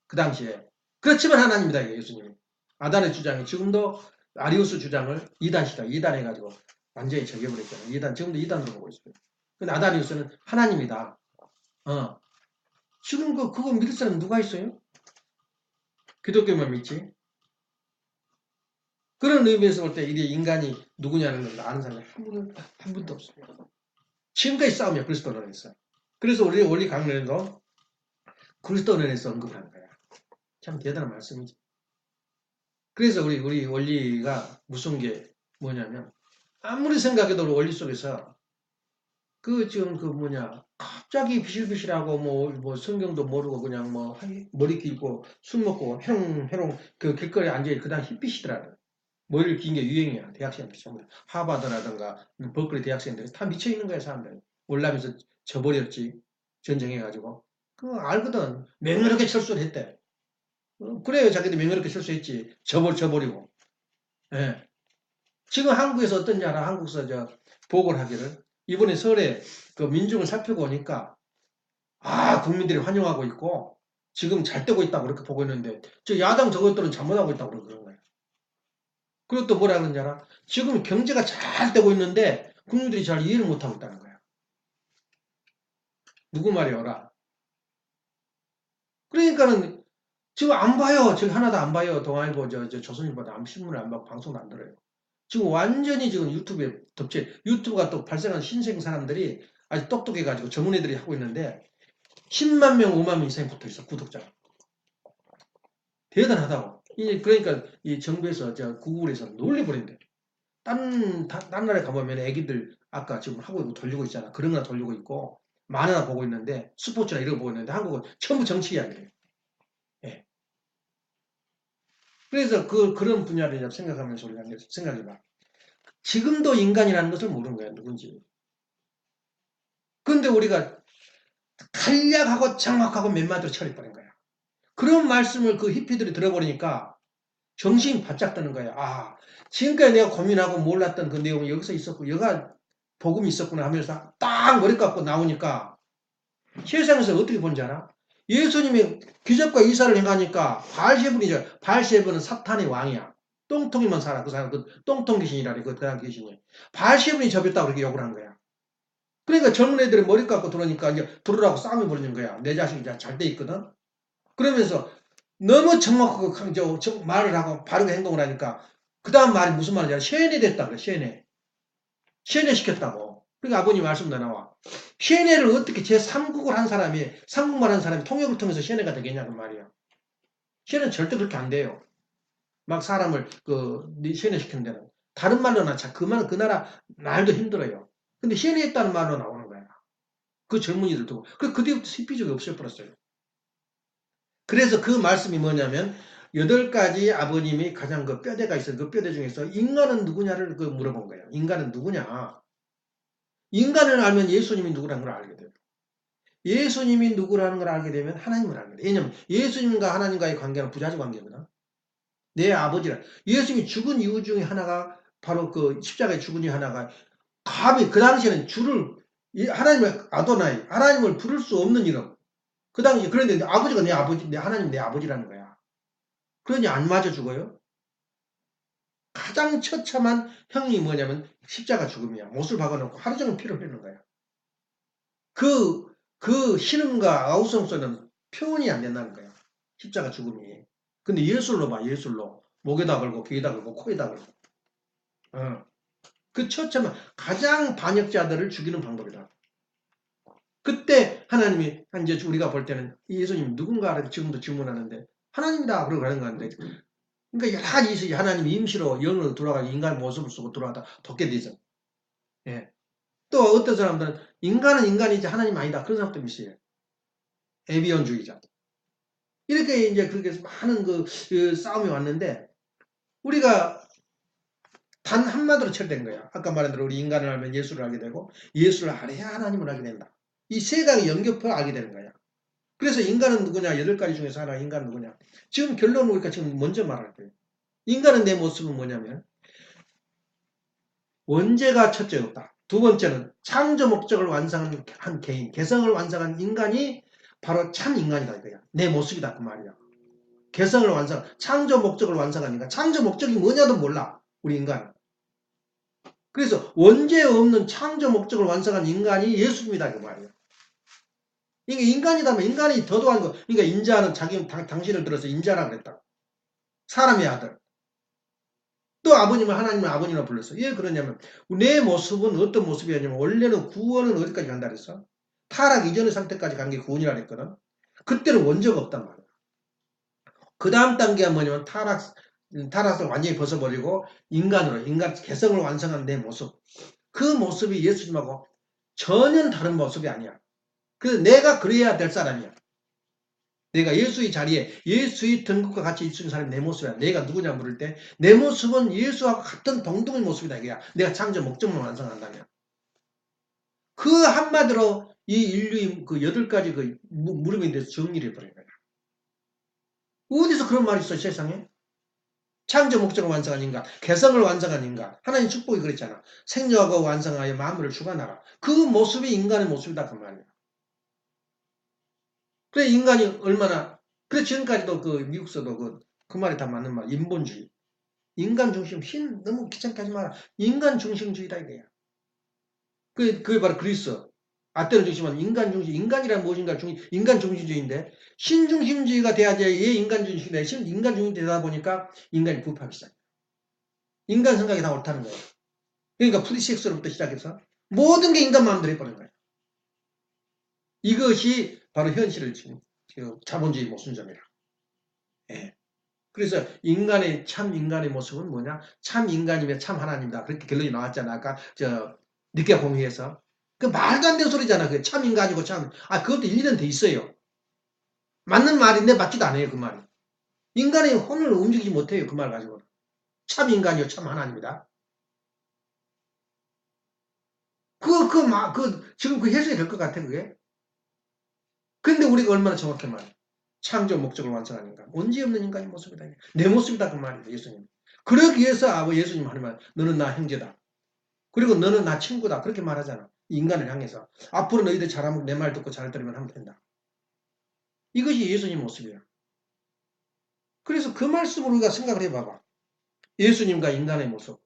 그 당시에. 그렇지만 하나님이다 이게 예수님이. 아단의 주장이 지금도 아리우스 주장을 이단시다. 이단해가지고 완전히 저겨버렸잖아요. 이단 지금도 이단으로 보고 있어요. 근데 아다리우스는 하나님이다. 지금 그거 믿을 사람 누가 있어요? 기독교만 믿지. 그런 의미에서 볼 때 이게 인간이 누구냐는 걸 아는 사람이 한 분도 없습니다. 지금까지 싸움이야 그리스도론에서. 그래서 우리 원리 강론에도 그리스도론에서 언급하는 거야. 참 대단한 말씀이지. 그래서 우리 원리가 무서운 게 뭐냐면 아무리 생각해도 원리 속에서 지금 갑자기 비실비실하고 뭐 성경도 모르고 그냥 뭐 머리 길고 술 먹고 해롱해롱 그 길거리에 앉아있고 그다음 힙빛이더라고요. 머리를 긴 게 유행이야. 대학생들 전부 다. 하버드라든가 버클리 대학생들이 다 미쳐있는 거야 사람들이. 월남에서 져버렸지. 전쟁해가지고. 그거 알거든. 맹렬하게 철수를 했대. 그래요. 자기들 맹렬하게 철수했지. 져버리고. 예. 지금 한국에서 어떤지 알아? 한국에서 보고를 하기를. 이번에 설에 그 민중을 살펴보니까 국민들이 환영하고 있고 지금 잘 되고 있다고 그렇게 보고 있는데 저 야당 저것들은 잘못하고 있다고 그러는 거예요. 그리고 또 뭐라 그러는지 알아? 지금 경제가 잘 되고 있는데 국민들이 잘 이해를 못하고 있다는 거야. 누구 말이오라? 그러니까는 지금 안 봐요. 지금 하나도 안 봐요. 동아일보, 조선일보도 신문을 안 보고 방송도 안 들어요. 지금 완전히 지금 유튜브에 유튜브가 또 발생한 신생 사람들이 아주 똑똑해가지고 전문 애들이 하고 있는데 10만 명, 5만 명 이상이 붙어 있어, 구독자가. 대단하다고. 그러니까 이 정부에서, 구글에서 놀려버린대. 딴 나라에 가보면 애기들 아까 지금 하고 있고 돌리고 있잖아. 그런 거나 돌리고 있고, 만화나 보고 있는데, 스포츠나 이런 거 보고 있는데, 한국은 전부 정치 이야기래요. 예. 그래서 그런 분야를 생각하면서 우리가 생각해봐. 지금도 인간이라는 것을 모르는 거야, 누군지. 그런데 우리가 간략하고 정확하고 몇 마디로 처리해버린 거야. 그런 말씀을 그 히피들이 들어버리니까 정신이 바짝 드는 거야. 지금까지 내가 고민하고 몰랐던 그 내용이 여기서 있었고, 여가 복음이 있었구나 하면서 딱 머리 깎고 나오니까 세상에서 어떻게 본지 알아? 예수님이 기적과 이사를 행하니까 바알세불이죠. 바알세불은 사탄의 왕이야. 똥통이만 살아. 그 사람, 똥통 귀신이라 그래. 그 사람 귀신이. 바알세불이 접했다고 그렇게 욕을 한 거야. 그러니까 젊은 애들이 머리 깎고 들어오니까 이제 들으라고 싸움이 벌어진 거야. 내 자식이 잘 돼 있거든. 그러면서 너무 정확하고 말을 하고 바르게 행동을 하니까 그 다음 말이 무슨 말인지 알아? 세뇌 됐다 그래. 세뇌 시켰다고. 그러니까 아버님 말씀도 나와. 세뇌를 어떻게 제3국을 한 사람이 삼국말 한 사람이 통역을 통해서 세뇌가 되겠냐고 말이야. 세뇌는 절대 그렇게 안 돼요. 막 사람을 세뇌 시키는 데는 다른 말로나 그 나라 말도 힘들어요. 근데 세뇌했다는 말로 나오는 거야. 그 젊은이들도. 그 뒤부터 시피적이 없애버렸어요. 그래서 그 말씀이 뭐냐면 8가지 아버님이 가장 그 뼈대가 있어요. 그 뼈대 중에서 인간은 누구냐를 물어본 거예요. 인간은 누구냐? 인간을 알면 예수님이 누구라는 걸 알게 돼요. 예수님이 누구라는 걸 알게 되면 하나님을 알게 돼요. 왜냐면 예수님과 하나님과의 관계는 부자지 관계거든. 내 아버지라. 예수님이 죽은 이유 중에 하나가 바로 그 십자가에 죽은 이유 하나가 감히 그 당시에는 하나님을 아도나이, 하나님을 부를 수 없는 이름. 그 당시에 그런데 아버지가 내 아버지, 하나님 내 아버지라는 거야. 그러니 안 맞아 죽어요? 가장 처참한 형이 뭐냐면 십자가 죽음이야. 못을 박아놓고 하루 종일 피를 흘리는 거야. 그 신음과 아우성소는 표현이 안 된다는 거야. 십자가 죽음이. 근데 예술로 봐, 예술로. 목에다 걸고, 귀에다 걸고, 코에다 걸고. 그 처참한 가장 반역자들을 죽이는 방법이다. 그때 하나님이 이제 우리가 볼 때는 예수님 누군가를 지금도 질문하는데 하나님이다 그러고 가는 건데 그러니까 여러 가지 하나님이 임시로 영으로 돌아가서 인간 모습을 쓰고 돌아가다 돕게 되죠. 예. 또 어떤 사람들은 인간은 인간이지 하나님 아니다 그런 사람도 있어요. 에비온주의자. 이렇게 이제 그렇게 많은 그 싸움이 왔는데 우리가 단 한마디로 처리된 거야. 아까 말한 대로 우리 인간을 알면 예수를 알게 되고 예수를 알아야 하나님을 알게 된다. 이 세 가지 연결표 알게 되는 거야. 그래서 인간은 누구냐? 8가지 중에서 하나 인간은 누구냐? 지금 결론은 우리가 지금 먼저 말할 거예요. 인간은 내 모습은 뭐냐면 원죄가 첫째 없다. 두 번째는 창조 목적을 완성한 한 개인, 개성을 완성한 인간이 바로 참 인간이다 이거야. 내 모습이다 그 말이야. 개성을 완성, 창조 목적을 완성한 인간. 창조 목적이 뭐냐도 몰라 우리 인간. 그래서 원죄 없는 창조 목적을 완성한 인간이 예수입니다 그 말이야. 이게 인간이다면 인간이 더더한 거. 그러니까 인자는 당신을 들어서 인자라 그랬다. 사람의 아들. 또 아버님을 하나님을 아버님이라 불렀어. 왜 그러냐면 내 모습은 어떤 모습이었냐면 원래는 구원은 어디까지 간다 그랬어? 타락 이전의 상태까지 간 게 구원이라 그랬거든. 그때는 원죄가 없단 말이야. 그 다음 단계가 뭐냐면 타락을 완전히 벗어버리고 인간 개성을 완성한 내 모습. 그 모습이 예수님하고 전혀 다른 모습이 아니야. 그래서 내가 그래야 될 사람이야. 내가 예수의 자리에 예수의 등급과 같이 있는 사람이 내 모습이야. 내가 누구냐 물을 때 내 모습은 예수와 같은 동등의 모습이다. 이거야. 내가 창조 목적만 완성한다면. 그 한마디로 이 인류의 그 8가지 그 물음에 대해서 정리를 해버린 거야. 어디서 그런 말이 있어 세상에? 창조 목적을 완성한 인간, 개성을 완성한 인간. 하나님 축복이 그랬잖아. 생명하고 완성하여 만물을 주관하라. 그 모습이 인간의 모습이다 그 말이야. 그래 인간이 얼마나 그래 지금까지도 그 미국서도 그 말이 다 맞는 말. 인본주의. 인간 중심, 너무 귀찮게 하지 마라. 인간 중심주의다 이거야. 그게 바로 그리스. 아테네 중심은 인간 중심, 인간이란 무엇인가 인간 중심주의인데 신중심주의가 돼야지 얘 인간 중심인데 인간 중심이 되다 보니까 인간이 부패하기 시작해. 인간 생각이 다 옳다는 거예요. 그러니까 프리섹스로부터 시작해서 모든 게 인간 마음대로 해버린 거예요. 이것이 바로 현실을 지금 자본주의 모순점이라. 예. 그래서 참 인간의 모습은 뭐냐? 참 인간이면 참 하나님이다. 그렇게 결론이 나왔잖아. 아까 니케아 공의에서. 그 말도 안 되는 소리잖아. 그 참 인간이고 참. 그것도 일리는 돼 있어요. 맞는 말인데 맞지도 않아요. 그 말이. 인간의 혼을 움직이지 못해요. 그 말 가지고. 참 인간이요 참 하나님이다. 지금 그 해석이 될 것 같아, 그게. 근데 우리가 얼마나 정확히 말해. 창조 목적을 완성한 인간. 언제 없는 인간의 모습이다. 내 모습이다. 그 말이에요. 예수님. 그러기 위해서 예수님 하는 말. 너는 나 형제다. 그리고 너는 나 친구다. 그렇게 말하잖아. 인간을 향해서. 앞으로 너희들 잘하면 내 말 듣고 잘 들으면 하면 된다. 이것이 예수님 모습이야. 그래서 그 말씀을 우리가 생각을 해봐봐. 예수님과 인간의 모습.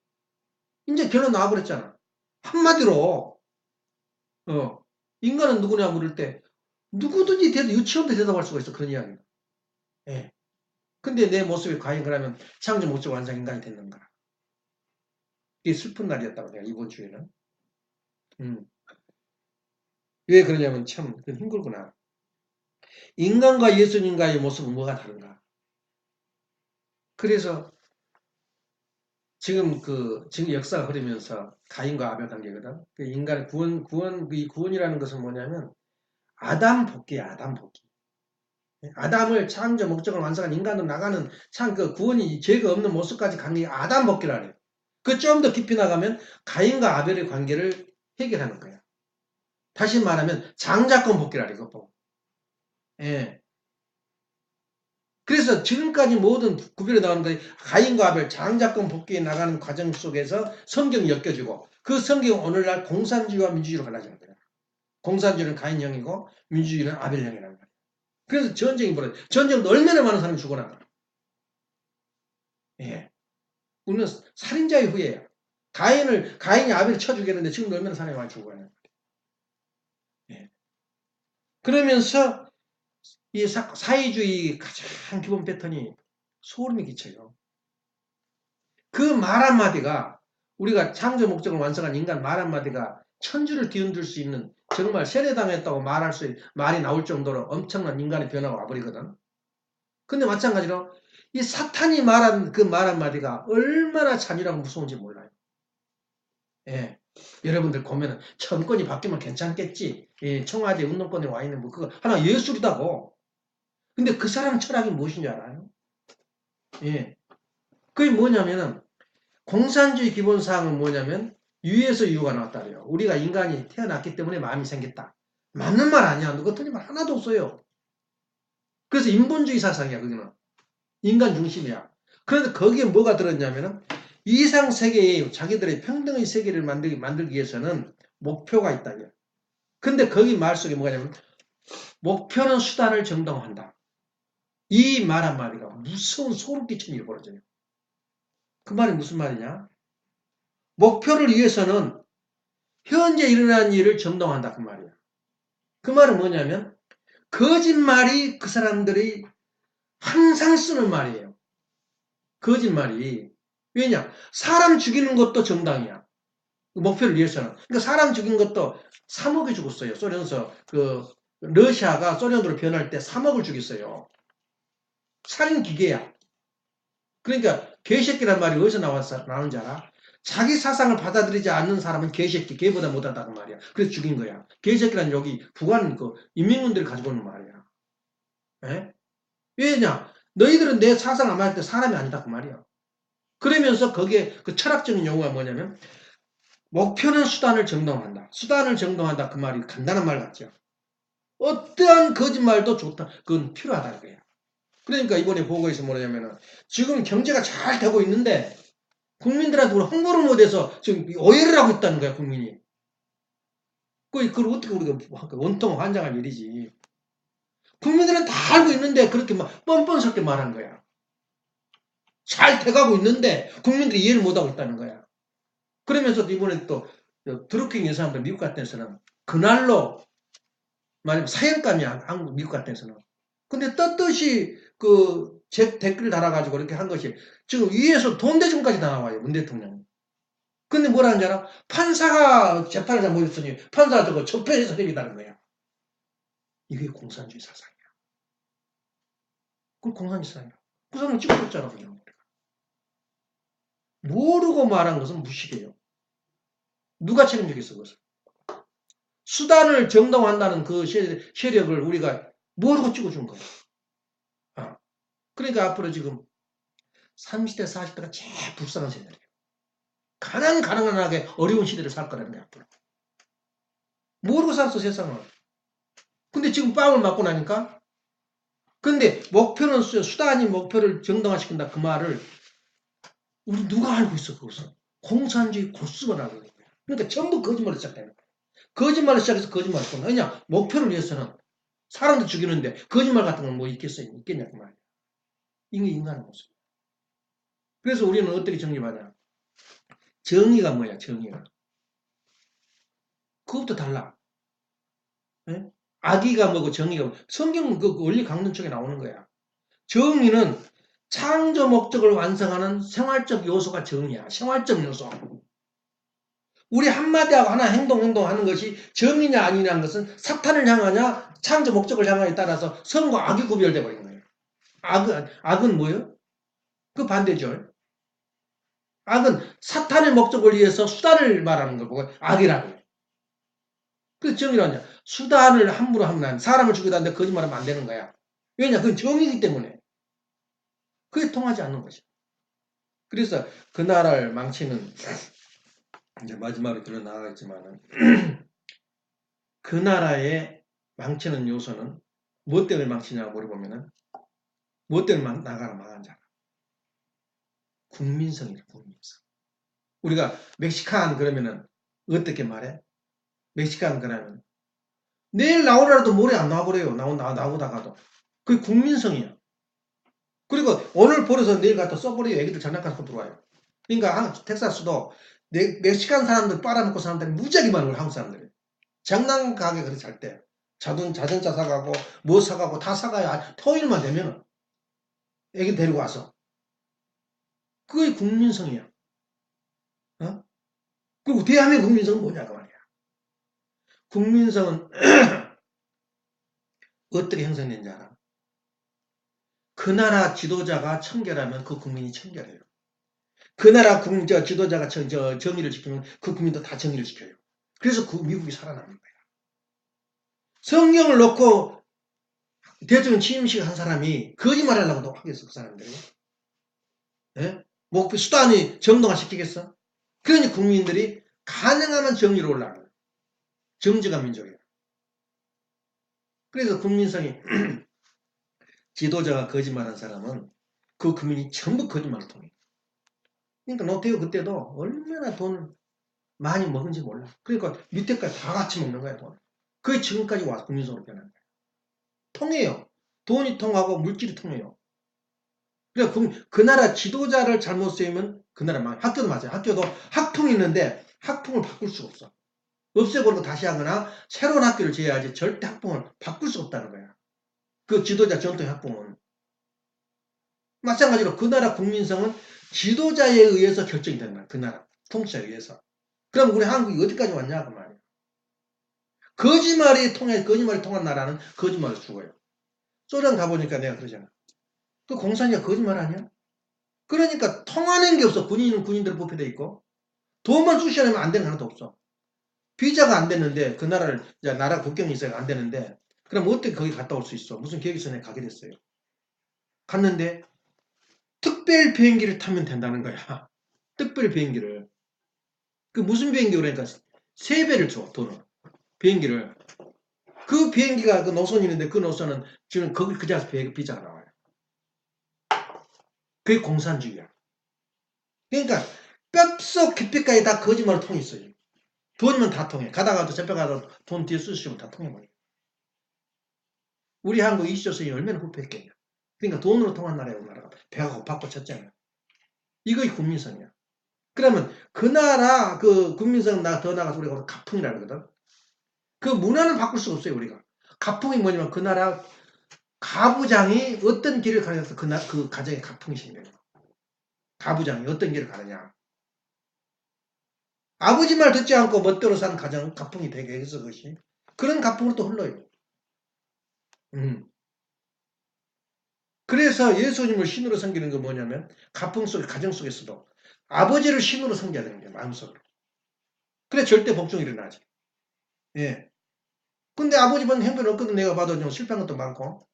이제 결론 나와버렸잖아. 한마디로 인간은 누구냐 물을 때 누구든지 유치원도 대답할 수가 있어. 그런 이야기가. 예. 근데 내 모습이 과연 그러면 창조 목적 완성 인간이 됐는가? 이게 슬픈 날이었다고 내가 이번 주에는. 왜 그러냐면 참 힘들구나. 인간과 예수님과의 모습은 뭐가 다른가? 그래서 지금 역사가 흐르면서 가인과 아벨 관계거든. 그 인간의 이 구원이라는 것은 뭐냐면 아담 복귀야, 아담 복귀. 아담을 창조 목적을 완성한 인간으로 나가는 참 그 구원이 죄가 없는 모습까지 간 게 아담 복귀라 그래요. 그 좀 더 깊이 나가면 가인과 아벨의 관계를 해결하는 거야. 다시 말하면 장자권 복귀라 그래, 그거. 예. 그래서 지금까지 모든 구별에 나오는 것이 가인과 아벨 장자권 복귀에 나가는 과정 속에서 성경이 엮여지고 그 성경이 오늘날 공산주의와 민주주의로 갈라지는 거야. 공산주의는 가인형이고 민주주의는 아벨형이라는 거야. 그래서 전쟁이 벌어져. 전쟁도 얼마나 많은 사람이 죽어나가. 예. 우리는 살인자의 후예야. 가인이 아벨을 쳐 죽였는데 지금 얼마나 사람이 많이 죽어가냐. 예. 그러면서 이 사회주의 가장 기본 패턴이 소름이 끼쳐요. 그 말 한마디가 우리가 창조 목적을 완성한 인간 말 한마디가 천주를 뒤흔들 수 있는 정말 세례당했다고 말이 나올 정도로 엄청난 인간의 변화가 와버리거든. 근데 마찬가지로 이 사탄이 말한 그 말 한마디가 얼마나 잔인하고 무서운지 몰라요. 예. 여러분들 보면은 정권이 바뀌면 괜찮겠지. 예, 청와대 운동권에 와 있는 그거 하나 예술이다고. 근데 그 사람 철학이 무엇인지 알아요? 예. 그게 뭐냐면은 공산주의 기본사항은 뭐냐면 유에서 유가 나왔다 그래요. 우리가 인간이 태어났기 때문에 마음이 생겼다. 맞는 말 아니야. 누가 틀린 말 하나도 없어요. 그래서 인본주의 사상이야, 거기는. 인간 중심이야. 그런데 거기에 뭐가 들었냐면은 이상 세계의 자기들의 평등의 세계를 만들기 위해서는 목표가 있다. 근데 거기 말 속에 뭐냐면 목표는 수단을 정당화한다. 이 말 한마디가 무서운 소름 끼치는 일이 벌어져요. 그 말이 무슨 말이냐? 목표를 위해서는 현재 일어난 일을 정당화한다. 그 말이야. 그 말은 뭐냐면 거짓말이 그 사람들이 항상 쓰는 말이에요. 거짓말이. 왜냐? 사람 죽이는 것도 정당이야. 그 목표를 위해서는. 그러니까 사람 죽인 것도 3억이 죽었어요. 소련서 러시아가 소련으로 변할 때 3억을 죽였어요. 살인 기계야. 그러니까 개새끼란 말이 어디서 나오는지 알아? 자기 사상을 받아들이지 않는 사람은 개새끼, 개보다 못하다고 말이야. 그래서 죽인 거야. 개새끼란 여기 북한 인민군들이 가지고 오는 말이야. 에? 왜냐? 너희들은 내 사상을 안 맞을 때 사람이 아니다 그 말이야. 그러면서 거기에 그 철학적인 용어가 뭐냐면 목표는 수단을 정당화한다. 수단을 정당화한다 그 말이 간단한 말 같죠. 어떠한 거짓말도 좋다. 그건 필요하다 이거야. 그러니까 이번에 보고에서 뭐냐면은 지금 경제가 잘 되고 있는데 국민들한테 우리 홍보를 못해서 지금 오해를 하고 있다는 거야 국민이. 그걸 어떻게 우리가 원통 환장할 일이지. 국민들은 다 알고 있는데 그렇게 막 뻔뻔스럽게 말한 거야. 잘 돼가고 있는데 국민들이 이해를 못하고 있다는 거야. 그러면서 이번에 또 드루킹 여사람들 미국 같은 데서는 그날로 말하면 사형감이야. 한국 미국 같은 데서는. 근데 떳떳이 댓글을 달아가지고 이렇게 한 것이 지금 위에서 돈 대중까지 다 나와요. 문 대통령. 근데 뭐라는지 알아? 판사가 재판에 모였으니 판사가 저거 적폐해서 되겠다는 거야. 이게 공산주의 사상이야. 그걸 공산주의 사상이야. 그 사람은 찍어줬잖아. 그냥. 모르고 말한 것은 무식이에요. 누가 책임지겠어 그것을. 수단을 정당화한다는 그 세력을 우리가 모르고 찍어준 거야. 아. 그러니까 앞으로 지금 30대 40대가 제일 불쌍한 세대예요. 가난하게 어려운 시대를 살 거라는 거야 앞으로. 모르고 살았어 세상을. 근데 지금 빵을 맞고 나니까 근데 목표는 수단이 목표를 정당화시킨다 그 말을 우리 누가 알고 있어 그것은. 공산주의 고수가 알고 있는 거야. 그러니까 전부 거짓말을 시작하는 거야. 거짓말을 시작해서 거짓말을 하는 거야. 왜냐 목표를 위해서는 사람도 죽이는데 거짓말 같은 건 뭐 있겠냐 그 말이야. 이게 인간의 모습이야. 그래서 우리는 어떻게 정립하냐. 정의가 뭐야 정의가. 그것부터 달라. 네? 악의가 뭐고 정의가 뭐고. 성경은 그 원리 강론 쪽에 나오는 거야. 정의는 창조 목적을 완성하는 생활적 요소가 정의야. 생활적 요소. 우리 한마디하고 하나 행동하는 것이 정의냐 아니냐는 것은 사탄을 향하냐 창조 목적을 향하냐에 따라서 선과 악이 구별돼 버린 거예요. 악은 뭐예요? 그 반대죠. 악은 사탄의 목적을 위해서 수단을 말하는 걸 보고 악이라고 해요. 그래서 정의라냐 수단을 함부로 하면 사람을 죽이다 하는데 거짓말하면 안 되는 거야. 왜냐 그건 정의이기 때문에. 그게 통하지 않는 것이야. 그래서 그 나라를 망치는 이제 마지막으로 들어 나가겠지만은 그 나라의 망치는 요소는 무엇 때문에 망치냐고 물어보면은 무엇 때문에 나라가 망한 자 국민성이다 국민성. 우리가 멕시칸 그러면은 어떻게 말해? 멕시칸 그러면 내일 나오더라도 모레 안 나와버려요. 나오다가도 그게 국민성이야. 그리고 오늘 버려서 내일 갖다 써버려요. 애기들 장난감 갖고 들어와요. 그러니까 텍사스도 멕시칸 사람들 빨아먹고 사는 데는 무지하게 많은 거예요. 한국 사람들이. 장난 가게 그렇게 살 때. 자동차 사가고 뭐 사가고 다 사가야 토요일만 되면 애기 데리고 와서. 그게 국민성이야. 어? 그리고 대한민국 국민성은 뭐냐고 말이야. 국민성은 어떻게 형성되는지 알아? 그 나라 지도자가 청결하면 그 국민이 청결해요. 그 나라 지도자가 정의를 지키면 그 국민도 다 정의를 지켜요. 그래서 그 미국이 살아나는 거야. 성경을 놓고 대통령 취임식 한 사람이 거짓말 하려고 하겠어, 그 사람들이. 예? 목표 수단이 정당화 시키겠어? 그러니 국민들이 가능하면 정의로 올라가는 거야. 정직한 민족이에요. 그래서 국민성이 지도자가 거짓말한 사람은 그 국민이 전부 거짓말을 통해. 그러니까 노태우 그때도 얼마나 돈을 많이 먹은지 몰라. 그러니까 밑에까지 다 같이 먹는 거야, 돈. 그게 지금까지 와서 국민성으로 변한 거야. 통해요. 돈이 통하고 물질이 통해요. 그러니까 그 나라 지도자를 잘못 쓰면 그 나라 망해. 학교도 맞아요. 학교도 학풍이 있는데 학풍을 바꿀 수가 없어. 없애버리고 다시 하거나 새로운 학교를 지어야지 절대 학풍을 바꿀 수 없다는 거야. 그 지도자 전통의 학풍은. 마찬가지로 그 나라 국민성은 지도자에 의해서 결정이 되는 거야. 그 나라 통치자에 의해서. 그럼 우리 한국이 어디까지 왔냐 그 말이야. 거짓말이 통한 나라는 거짓말을 죽어요. 소련 가보니까 내가 그러잖아. 그 공산이가 거짓말 아니야? 그러니까 통하는 게 없어. 군인은 군인대로 뽑혀져 있고 돈만 쑤셔내면 안 되는 하나도 없어. 비자가 안 됐는데 그 나라를 나라 국경이 있어야 안 되는데 그럼 어떻게 거기 갔다 올 수 있어? 무슨 계획이 있어? 내가 가게 됐어요. 갔는데 특별 비행기를 타면 된다는 거야. 특별 비행기를. 그 무슨 비행기 그러니까 3배를 줘 돈을. 비행기를. 그 비행기가 그 노선이 있는데 그 노선은 지금 거기 그 자리에서 비자가 나와요. 그게 공산주의야. 그러니까 뼛속 깊이까지 다 거짓말을 통해 있어요. 돈이면 다 통해. 가다가도 잡혀가도 돈 뒤에 쓰시면 다 통해버려. 우리 한국 20조선이 얼마나 후패했겠냐. 그러니까 돈으로 통한 나라야, 나라가. 배가 고팠고 쳤잖아. 이것이 국민성이야. 그러면 그 나라 그 국민성 더 나가서 우리가 가풍이라 그러거든. 그 문화는 바꿀 수가 없어요, 우리가. 가풍이 뭐냐면 그 나라 가부장이 어떤 길을 가려서 그 가정의 가풍이 생겨요. 가부장이 어떤 길을 가느냐. 아버지 말 듣지 않고 멋대로 산 가정은 가풍이 되게 해서 그것이. 그런 가풍으로 또 흘러요. 그래서 예수님을 신으로 섬기는 건 뭐냐면 가풍 속 가정 속에서도 아버지를 신으로 섬겨야 되는 거예요. 마음속으로. 그래 절대 복종이 일어나지. 예. 근데 아버지 본 행동이 없거든. 내가 봐도 좀 실패한 것도 많고.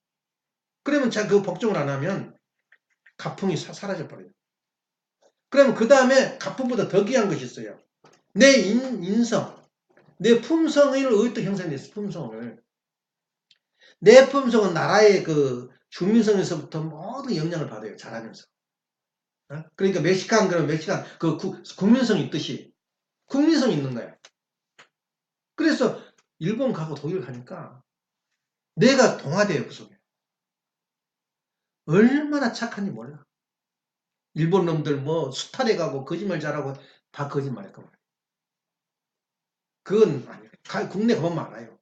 그러면 그 복종을 안 하면 가풍이 사라져 버려요. 그럼 그 다음에 가풍보다 더 귀한 것이 있어요. 내 인성, 내 품성을 어떻게 형성됐어? 품성을. 내 품성은 나라의 그 주민성에서부터 모든 영향을 받아요. 잘하면서. 그러니까 멕시칸 그러면 멕시칸 그 국민성이 있듯이 국민성이 있는 거야. 그래서 일본 가고 독일 가니까 내가 동화돼요. 그 속에. 얼마나 착한지 몰라. 일본 놈들 뭐 수탈해 가고 거짓말 잘하고 다 거짓말했고 그건 아니에요. 국내 가보면 알아요.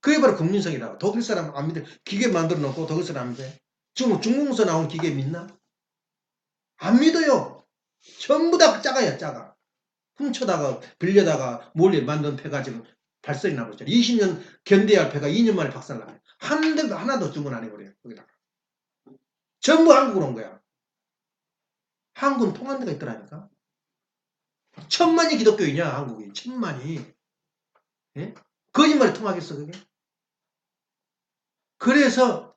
그게 바로 국민성이라고. 독일 사람 안 믿어. 기계 만들어 놓고 독일 사람 안 믿어요. 지금 중공에서 나온 기계 믿나? 안 믿어요. 전부 다 작아요. 작아. 훔쳐다가 빌려다가 몰래 만든 패가 지금 발설이 나고 있잖아요. 20년 견뎌야 할 패가 2년 만에 박살나요. 한 대도 하나도 주문 안 해버려요. 거기다가. 전부 한국으로 온 거야. 한국은 통한 데가 있더라니까. 1000만이 기독교이냐 한국이. 1000만이. 예? 거짓말이 통하겠어 그게? 그래서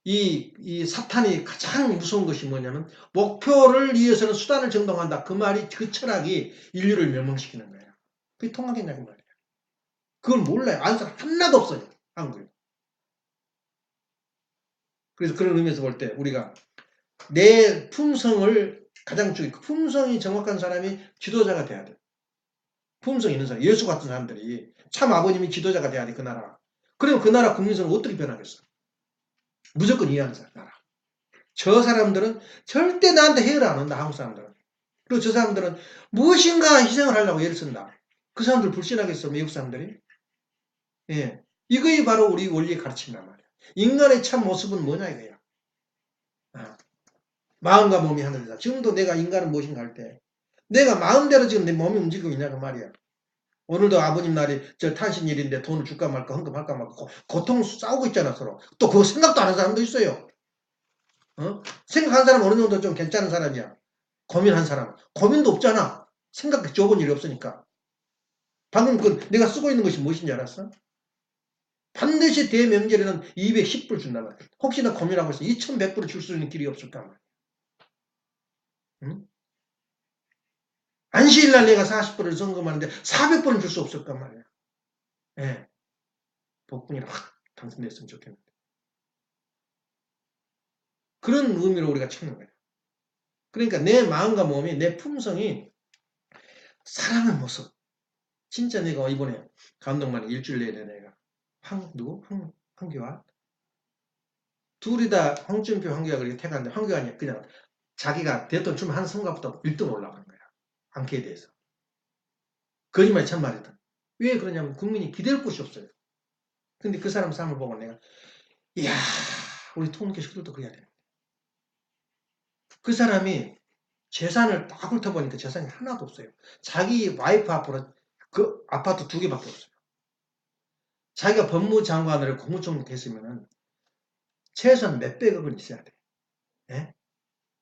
이 사탄이 가장 무서운 것이 뭐냐면 목표를 위해서는 수단을 정당한다. 그 말이 그 철학이 인류를 멸망시키는 거예요. 그게 통하겠냐 그 말이에요. 그걸 몰라요. 아는 사람 하나도 없어요. 한국에. 그래서 그런 의미에서 볼 때 우리가 내 품성을 가장 중요해. 품성이 정확한 사람이 지도자가 돼야 돼. 품성 있는 사람, 예수 같은 사람들이 참 아버님이 지도자가 돼야 돼. 그 나라. 그러면 그 나라 국민성은 어떻게 변하겠어? 무조건 이해하는 사람, 나라. 저 사람들은 절대 나한테 해를 안 한다. 한국 사람들은. 그리고 저 사람들은 무엇인가 희생을 하려고 애를 쓴다. 그 사람들 불신하겠어. 미국 사람들이. 예. 이거이 바로 우리 원리의 가르침이란 말이야. 인간의 참 모습은 뭐냐 이거야. 아. 마음과 몸이 하늘이다. 지금도 내가 인간은 무엇인가 할 때 내가 마음대로 지금 내 몸이 움직이고 있냐 그 말이야. 오늘도 아버님 날이 저 탄신일인데 돈을 줄까 말까 헌금할까 말까 고통 싸우고 있잖아 서로. 또 그거 생각도 안 하는 사람도 있어요. 생각하는 사람 어느 정도 좀 괜찮은 사람이야. 고민한 사람. 고민도 없잖아. 생각해 줘본 일이 없으니까. 방금 그 내가 쓰고 있는 것이 무엇인지 알았어? 반드시 대명절에는 210불 준다고. 혹시나 고민하고 있어. 2100불을 줄 수 있는 길이 없을까 말이야. 응? 안식일날 내가 40불을 성금하는데 400불은 줄 수 없을까 말이야. 예. 복분이라 확 당선됐으면 좋겠는데. 그런 의미로 우리가 찾는 거예요. 그러니까 내 마음과 몸이, 내 품성이 살아가는 모습. 진짜 내가 이번에 감독만에 일주일 내내 내가 황교안? 둘이 다 홍준표, 황교안을 택하는데 황교안이 그냥 자기가 대통령 출마하는 순간부터 1등 올라간 거야. 안기에 대해서. 거짓말이 참말이든. 왜 그러냐면 국민이 기댈 곳이 없어요. 근데 그 사람 삶을 보고 내가 이야 우리 통계식들도 그래야 돼. 그 사람이 재산을 딱 훑어보니까 재산이 하나도 없어요. 자기 와이프 앞으로 그 아파트 2개밖에 없어요. 자기가 법무장관으로 국무총리 됐으면은 최소한 몇백억은 있어야 돼. 예?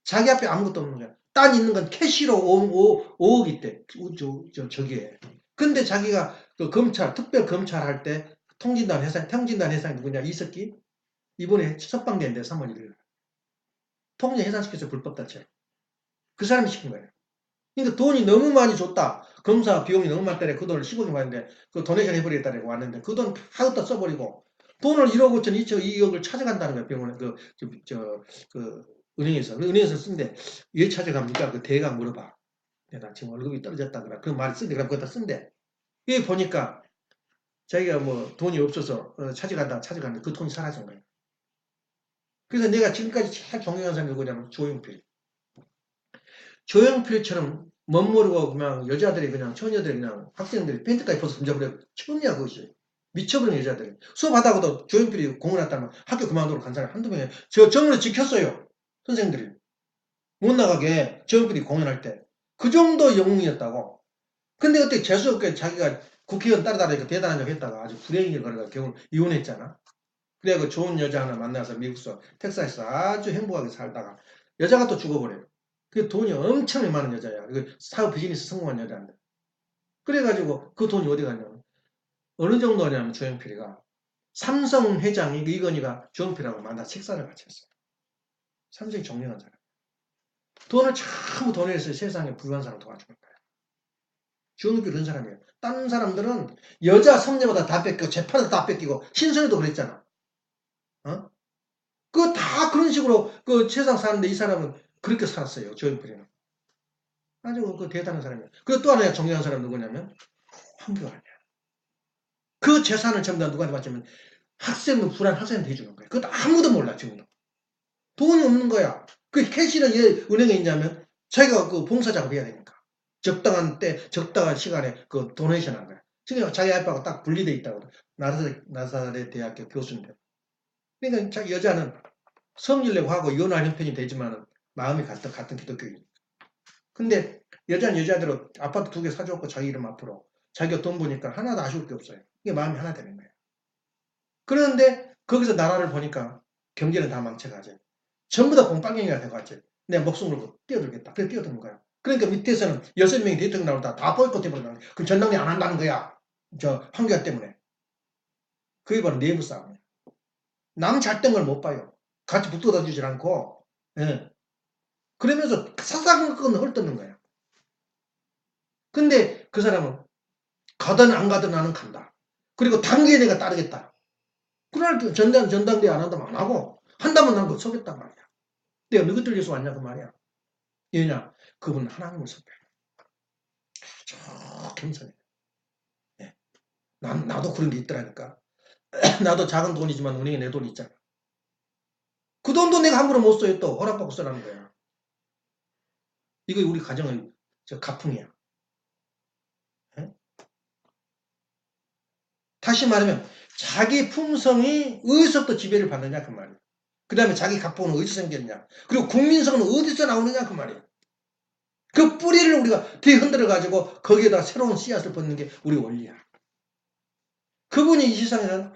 자기 앞에 아무것도 없는 거야. 땅 있는 건 캐시로 5억 있대. 저기에. 근데 자기가 그 검찰, 특별 검찰 할 때 통진단 회장이 누구냐? 이석기? 이번에 석방된대, 3월 1일. 통진 해산시켜서 불법 다체. 그 사람이 시킨 거예요. 그러니까 돈이 너무 많이 줬다. 검사 비용이 너무 많다래. 그 돈을 15억 받는데 그 도네이션 해버리겠다고 왔는데 그 돈 다 갖다 써버리고 돈을 1억 5천 2억을 찾아간다는 거야. 병원에 은행에서. 은행에서 쓴대. 왜 찾아갑니까? 그 대강 물어봐. 내가 지금 월급이 떨어졌다. 그 말을 쓴대. 그럼 그것다 쓴대. 여기 보니까 자기가 뭐 돈이 없어서 찾아간다. 그 돈이 사라진 거예요. 그래서 내가 지금까지 제일 존경하는 사람이 누구냐면 조용필. 조용필처럼 멋모르고 그냥 여자들이 그냥 처녀들이 그냥 학생들이 팬티까지 벗어 던져버려. 처음이야 그것이. 미쳐버린 여자들이. 수업하다가도 조용필이 공을 했다면 학교 그만두러 간 사람이 한두 명이에요. 저 정문에 지켰어요. 선생들이. 못 나가게 조용필이 공연할 때. 그 정도 영웅이었다고. 근데 그때 재수없게 자기가 국회의원 따라다니까 대단한 적 했다가 아주 불행히 걸어가 결국 이혼했잖아. 그래 그 좋은 여자 하나 만나서 미국서 텍사스에서 아주 행복하게 살다가 여자가 또 죽어버려요. 그 돈이 엄청 많은 여자야. 그 사업 비즈니스 성공한 여자인데. 그래가지고 그 돈이 어디 갔냐면 어느 정도냐면 조용필이가 삼성 회장이 이건희가 조용필하고 만나 식사를 같이 했어요. 삼성이 존경한 사람. 돈을 전부 돈에서 세상에 불우한 사람 도와주는 거야. 조용필 그런 사람이에요. 다른 사람들은 여자 성녀보다 다 뺏기고 재판에도 다 뺏기고 신선에도 그랬잖아. 어? 그 다 그런 식으로 그 세상 사는데 이 사람은 그렇게 살았어요. 조용필이는. 아주 그 대단한 사람이에요. 그리고 또 하나 존경하는 사람은 누구냐면 황교안이야. 그 재산을 전부 다 누구한테 받자면 학생도 불안 학생한테 해주는 거야. 그것도 아무도 몰라 지금도. 돈이 없는 거야. 그 캐시는 왜 은행에 있냐면 자기가 그 봉사작업 해야 되니까. 적당한 때, 적당한 시간에 그 도네이션 한 거야. 지금 자기 아빠가 딱 분리돼 있다고. 나사렛 대학교 교수인데. 그러니까 자기 여자는 성질내고 하고 이혼할 형편이 되지만은 마음이 같은 기독교인. 근데 여자는 여자대로 아파트 2개 사줬고 자기 이름 앞으로 자기가 돈 버니까 하나도 아쉬울 게 없어요. 이게 마음이 하나 되는 거예요. 그런데 거기서 나라를 보니까 경제는 다 망쳐가지. 전부 다 공빵갱이가 돼가지. 내 목숨 걸고 뛰어들겠다. 그래 뛰어드는 거야. 그러니까 밑에서는 6명이 대통령 나오다 다 보이콧 해버린다는 거야. 그럼 전당대 안 한다는 거야. 저 황교안 때문에. 그게 바로 내부 싸움이야. 남 잘된 걸 못 봐요. 같이 붙어다 주질 않고. 예. 그러면서 사사건 헐뜯는 거야. 근데 그 사람은 가든 안 가든 나는 간다. 그리고 당기에 내가 따르겠다. 그날 전당대회 안 한다면 안 하고 한다면 난 그거 서겠단 말이야. 내가 너희들 위해서 왔냐 그 말이야. 왜냐? 그분 하나님을 섬겨요. 쭉 겸손해. 예. 나도 그런 게 있더라니까. 나도 작은 돈이지만 은행에 내 돈이 있잖아. 그 돈도 내가 함부로 못 써요. 또 허락받고 쓰라는 거야. 이거 우리 가정의 가풍이야. 예? 다시 말하면 자기 품성이 어디서부터 지배를 받느냐 그 말이야. 그 다음에 자기 각본은 어디서 생겼냐. 그리고 국민성은 어디서 나오느냐 그 말이야. 그 뿌리를 우리가 뒤흔들어 가지고 거기에다 새로운 씨앗을 뻗는 게 우리 원리야. 그분이 이 세상에는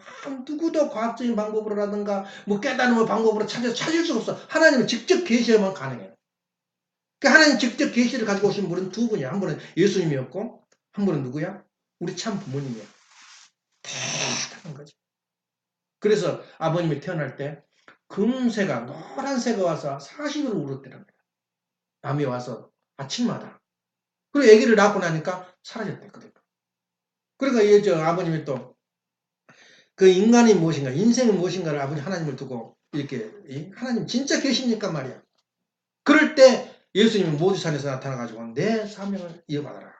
누구도 과학적인 방법으로라든가 뭐 깨달음의 방법으로 찾을 수가 없어. 하나님은 직접 계시야만 가능해요. 그 하나님 직접 계시를 가지고 오신 분은 두 분이야. 한 분은 예수님이었고 한 분은 누구야? 우리 참 부모님이야. 대단한 거지. 그래서 아버님이 태어날 때 금새가 노란 새가 와서 40일 울었대는 거야. 남이 와서 아침마다. 그리고 아기를 낳고 나니까 사라졌대거든. 그러니까 아버님이 또 그 인간이 무엇인가, 인생은 무엇인가를 아버지 하나님을 두고 이렇게 하나님 진짜 계십니까 말이야. 그럴 때 예수님은 모주산에서 나타나가지고 내 사명을 이어받아라.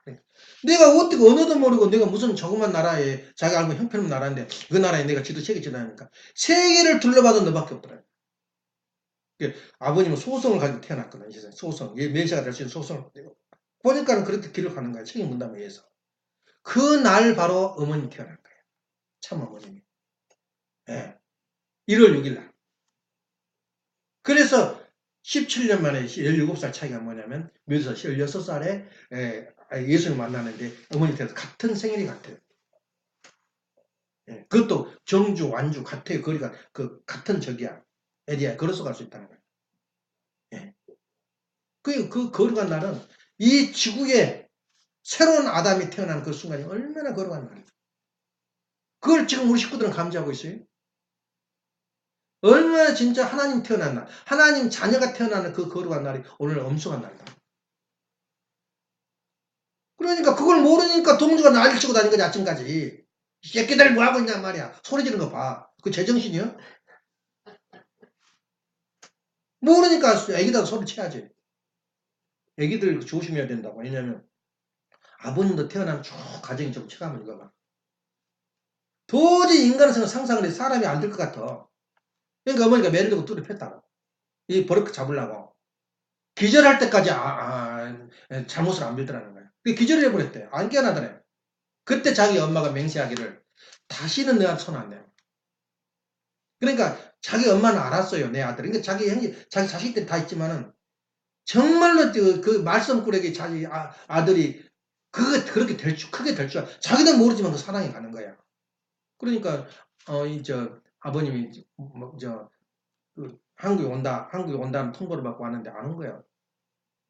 내가 어떻게 언어도 모르고 내가 무슨 조그만 나라에 자기 알고 형편없는 나라인데 그 나라에 내가 지도 세계 지도하니까 세계를 둘러봐도 너밖에 없더라. 아버님은 소성을 가지고 태어났거든. 세상에. 소성. 메시아가 될 수 있는 소성을 가지고. 보니까는 그렇게 기록하는 거야. 책임 문답에 의해서. 그날 바로 어머님이 태어난 거예요. 참 어머님이. 예. 1월 6일 날. 그래서 17년 만에 17살 차이가 뭐냐면 묘사 16살에 예수님 만나는데 어머니 때도 같은 생일이 같아요. 예. 그것도 정주, 완주 같아요. 거리가 그 같은 적이야. 에리아 걸어서 갈 수 있다는 거예요. 예. 그 거룩한 날은 이 지구에 새로운 아담이 태어나는 그 순간이 얼마나 거룩한 날이에요. 그걸 지금 우리 식구들은 감지하고 있어요. 얼마나 진짜 하나님 태어난 날, 하나님 자녀가 태어나는 그 거룩한 날이 오늘 엄청난 날이다. 그러니까 그걸 모르니까 동주가 난리 치고 다닌 거지 아침까지. 이 새끼들 뭐하고 있냐 말이야. 소리 지르는 거 봐. 그 제정신이야? 모르니까 애기들 소리 쳐야지. 애기들 조심해야 된다고. 왜냐면 아버님도 태어나면 쭉 가정이 좀 쳐가면 이거 봐. 도저히 인간의 상상을 해 사람이 안 될 것 같아. 그러니까 어머니가 매를 들고 뚜를 폈다고. 이 버릇 잡으려고. 기절할 때까지 잘못을 안 빌더라는 거야. 기절을 해버렸대. 안 깨어나더래. 그때 자기 엄마가 맹세하기를 다시는 내한테 손 안 내. 그러니까 자기 엄마는 알았어요. 내 아들. 그러니까 자기 형제, 자기 자식들이 다 있지만은 정말로 그 말썽꾸러기 자기 아들이 그렇게 크게 될 줄 자기도 모르지만 그 사랑이 가는 거야. 그러니까 아버님이 한국에 온다는 통보를 받고 왔는데 안 온 거야.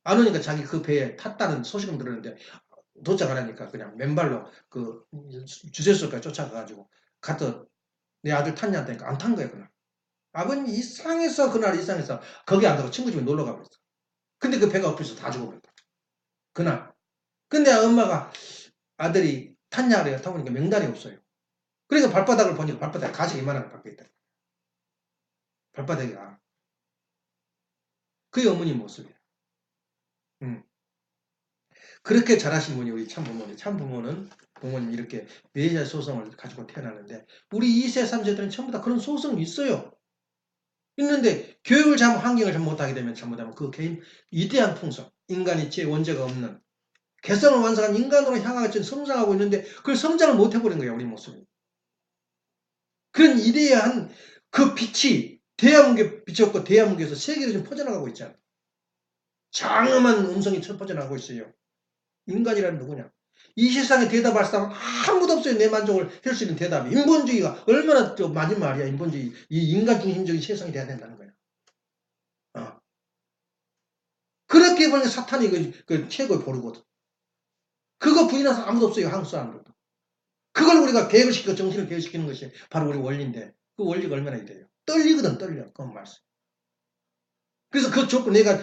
안 오니까 자기 그 배에 탔다는 소식은 들었는데 도착하라니까 그냥 맨발로 그 주재소까지 쫓아가가지고 갔다 내 아들 탔냐 하니까 안 탄 거야 그날. 아버님이 이상해서 그날 이상해서 거기 안 가고 친구 집에 놀러 가고 있어. 근데 그 배가 엎혀서 다 죽어버렸다. 그날. 근데 엄마가 아들이 탔냐 그래요. 타보니까 명단이 없어요. 그러니까 발바닥을 보니까 발바닥에 가시가 이만하게 박혀있다. 발바닥이가. 그게 어머니 모습이야. 그렇게 잘하신 분이 우리 참부모님. 참부모는 부모님 이렇게 메시아 소성을 가지고 태어나는데 우리 2세, 3세들은 전부 다 그런 소성이 있어요. 있는데 교육을 환경을 잘 못하게 되면 잘못하면 그 개인 위대한 풍성, 인간이 제 원죄가 없는 개성을 완성한 인간으로 향하여 성장하고 있는데 그걸 성장을 못 해버린 거예요. 우리 모습이. 그런 위대한 그 빛이 대한민국에 비쳤고 대한민국에서 세계로 좀 퍼져나가고 있잖아요. 장엄한 음성이 퍼져나가고 있어요. 인간이란 누구냐? 이 세상에 대답할 사람 아무도 없어요. 내 만족을 할 수 있는 대답이. 인본주의가 얼마나 맞은 말이야. 인본주의. 이 인간 중심적인 세상이 돼야 된다는 거야. 그렇게 보니까 사탄이 그 최고의 보루거든. 그거 부인하는 사람 아무도 없어요. 한국 사람들도. 그걸 우리가 계획을 시키고 정신을 계획시키는 것이 바로 우리 원리인데 그 원리가 얼마나 이래요. 떨리거든 떨려. 그건 말씀. 그래서 그 조건 내가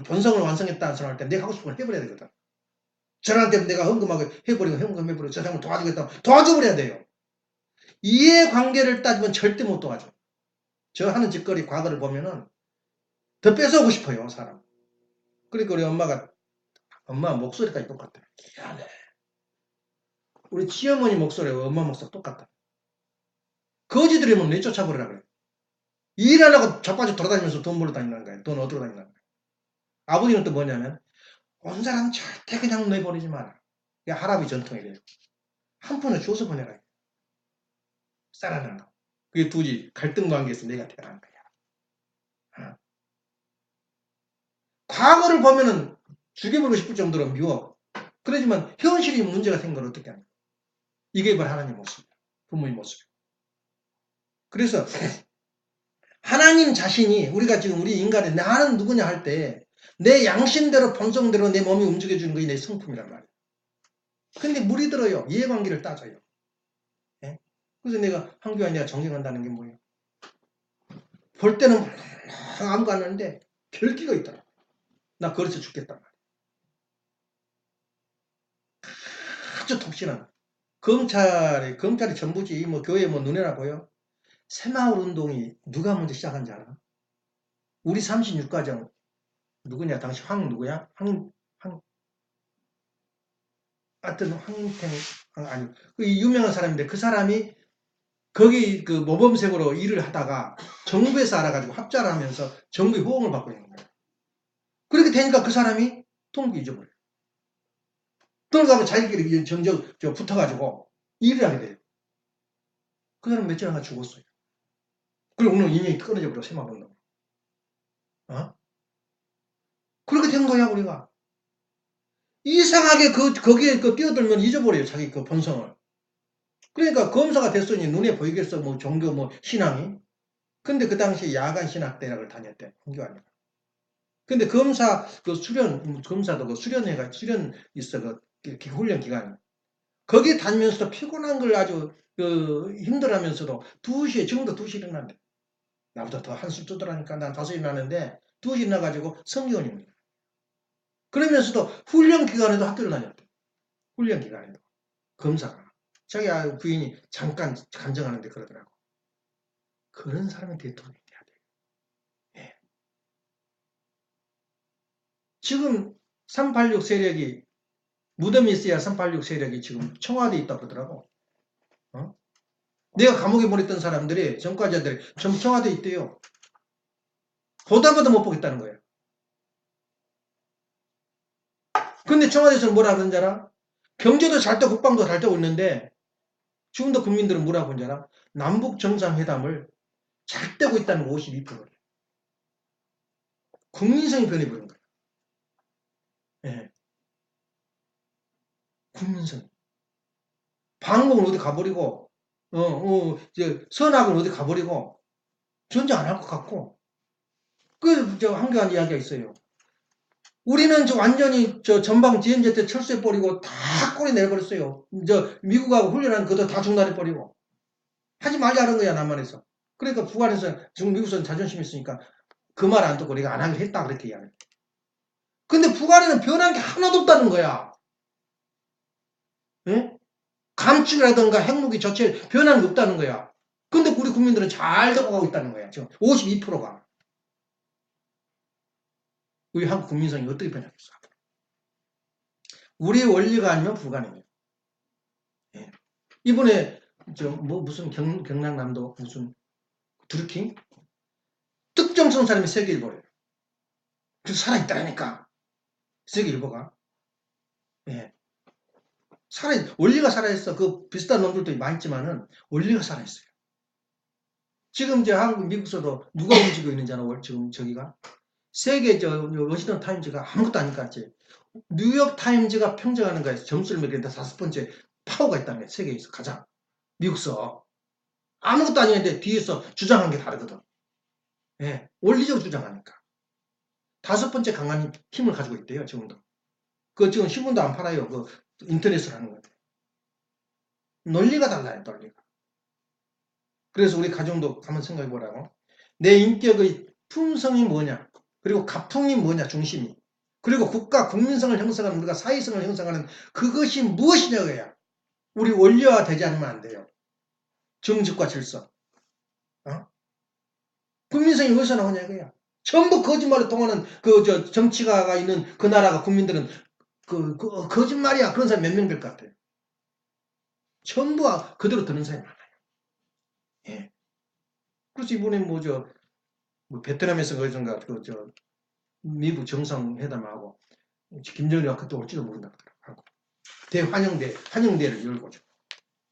본성을 완성했다는 소리 할 때 내가 하고 싶은 걸 해버려야 되거든. 저한테 내가 헌금하고 해버리고 헌금해버리고 저 사람을 도와주겠다고 도와줘버려야 돼요. 이해관계를 따지면 절대 못 도와줘. 저 하는 짓거리 과거를 보면은 더 뺏어오고 싶어요. 사람. 그러니까 우리 엄마 목소리까지 똑같아. 미안해. 우리 시어머니 목소리와 엄마 목소리 똑같다. 거지들이면 내쫓아버리라 그래. 일 안 하고 자빠져 돌아다니면서 돈 벌러 다니는 거예요. 돈 얻으러 다니는 거예요. 아버지는 또 뭐냐면 온 사람 절대 그냥 내버리지 마라. 이게 할아버지 전통이래요. 한 푼을 줘서 보내라. 살아난다. 그게 둘이 갈등 관계에서 내가 태어난 거야. 과거를 보면은 죽여버리고 싶을 정도로 미워. 그러지만 현실이 문제가 생긴 걸 어떻게 하냐. 이게 바로 하나님 모습이야. 부모의 모습이야. 그래서 하나님 자신이 우리가 지금 우리 인간이 나는 누구냐 할 때 내 양심대로 본성대로 내 몸이 움직여주는 것이 내 성품이란 말이야. 근데 물이 들어요. 이해관계를 따져요. 예? 그래서 내가 한교환 내가 존경한다는 게 뭐예요? 볼 때는 아무것도 안 하는데 결기가 있더라. 나 그래서 죽겠단 말이야. 아주 독실한 검찰이 전부지 뭐 교회 뭐 눈에나 보여? 새마을 운동이 누가 먼저 시작한지 알아? 우리 36가정 누구냐? 당시 누구야? 하여튼 황인택 아니 그 유명한 사람인데 그 사람이 거기 그 모범생으로 일을 하다가 정부에서 알아가지고 합자를 하면서 정부의 호응을 받고 있는 거예요. 그렇게 되니까 그 사람이 통기 잊어버려요. 그러니까 자기끼리 정적 붙어가지고 일을 하게 돼요. 그 사람 며칠 안가 죽었어요. 그리고 오늘 인연이 끊어져 버려 새마을운동. 어? 그렇게 된 거야 우리가. 이상하게 거기에 뛰어들면 잊어버려요 자기 그 본성을. 그러니까 검사가 됐으니 눈에 보이겠어 뭐 종교 뭐 신앙이. 근데 그 당시에 야간 신학대학을 다녔대 황교안이. 근데 검사 그 검사도 그 수련 있어 그 훈련 기간. 거기 다니면서도 피곤한 걸 아주 힘들어하면서도 2시에 지금도 2시에 일어난대. 나보다 더 한술 뜨더라니까 난 5시에 일어나는데 2시에 일어나가지고 성경원입니다. 그러면서도 훈련 기간에도 학교를 다녔대. 훈련 기간에도 검사가 자기 부인이 잠깐 간증하는데 그러더라고. 그런 사람이 대통령이 돼야 돼요. 예. 지금 386 세력이 무덤이 있어야 386 세력이 지금 청와대에 있다고 그러더라고. 어? 내가 감옥에 보냈던 사람들이 전과자들이 전 청와대에 있대요. 보다 못 보겠다는 거예요. 근데 청와대에서는 뭐라 그러는지 알아? 경제도 잘 되고 국방도 잘 되고 있는데 지금도 국민들은 뭐라고 하는지 알아? 남북 정상회담을 잘 되고 있다는 거 52%. 국민성이 변해버린 거예요. 예. 국민성. 방공은 어디 가버리고, 선악은 어디 가버리고, 전쟁 안 할 것 같고, 황교안 이야기가 있어요. 우리는 완전히 전방 지연제트 철수해버리고 다 꼬리 내버렸어요. 미국하고 훈련한 것도 다 중단해버리고. 하지 말자는 거야, 남한에서. 그러니까 북한에서, 지금 미국에서는 자존심이 있으니까 그 말 안 듣고 내가 안 하기로 했다, 그렇게 이야기해. 근데 북한에는 변한 게 하나도 없다는 거야. 예? 감축이라든가 핵무기 자체 변한 게 없다는 거야. 근데 우리 국민들은 잘 되고 가고 있다는 거야. 지금 52%가. 우리 한국 국민성이 어떻게 변하겠어? 우리 원리가 아니면 불가능해요. 예. 이번에 무슨 경남남도 무슨 드루킹 특정성 사람이 세계일보래요. 그래서 살아있다니까 세계일보가. 예. 원리가 살아있어. 그 비슷한 놈들도 많이 있지만은 원리가 살아있어요. 지금 이제 한국, 미국에서도 누가 움직이고 있는지 알아? 지금 저기가 세계 워싱턴 타임즈가 아무것도 아닐 것 같지. 뉴욕 타임즈가 평정하는 거에서 점수를 매기는데 5번째 파워가 있다는 거야. 세계에서 가장. 미국서. 아무것도 아니는데 뒤에서 주장한 게 다르거든. 예. 원리적으로 주장하니까. 5번째 강한 힘을 가지고 있대요. 지금도. 그 지금 신문도 안 팔아요. 그 인터넷으로 하는 건데. 논리가 달라요. 논리가. 그래서 우리 가정도 한번 생각해 보라고. 내 인격의 품성이 뭐냐. 그리고 가풍이 뭐냐. 중심이. 그리고 국가 국민성을 형성하는 우리가 사회성을 형성하는 그것이 무엇이냐고요. 우리 원리화 되지 않으면 안 돼요. 정직과 질서. 어? 국민성이 어디서 나오냐 이거야. 전부 거짓말을 통하는 정치가가 있는 그 나라가 국민들은 거짓말이야. 그런 사람 몇 명 될 것 같아요. 전부 그대로 듣는 사람이 많아요. 예. 그래서 이번에 베트남에서 미국 정상회담하고 김정일이가 그때 올지도 모른다 그러더라고. 환영대를 열고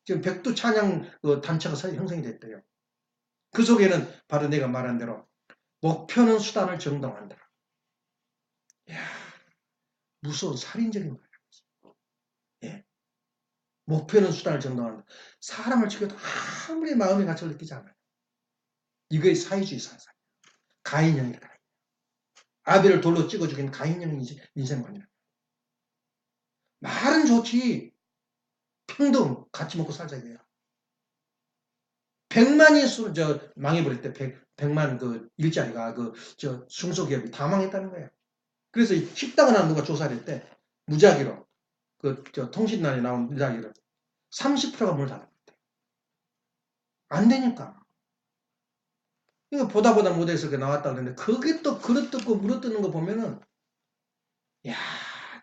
지금 백두 찬양 단체가 형성이 됐대요. 그 속에는 바로 내가 말한 대로 목표는 수단을 정당한다. 이야, 무서운 살인적인 거예요. 예. 목표는 수단을 정당한다. 사람을 죽여도 아무리 마음의 가치를 느끼지 않아요. 이거의 사회주의 사상. 가인형이다. 아벨을 돌로 찍어 죽인 가인형이 인생관이라. 말은 좋지. 평등 같이 먹고 살자 이거야. 100만이 망해버릴 때 100만 일자리가 중소기업이 다 망했다는 거야. 그래서 식당을 하나 누가 조사를 했대. 무작위로 통신란에 나온 무작위로 30%가 문을 닫았대. 안 되니까. 이거 보다 못해서 그 나왔다 그러는데 그게 또 그릇뜯고 물어뜯는 거 보면은 야,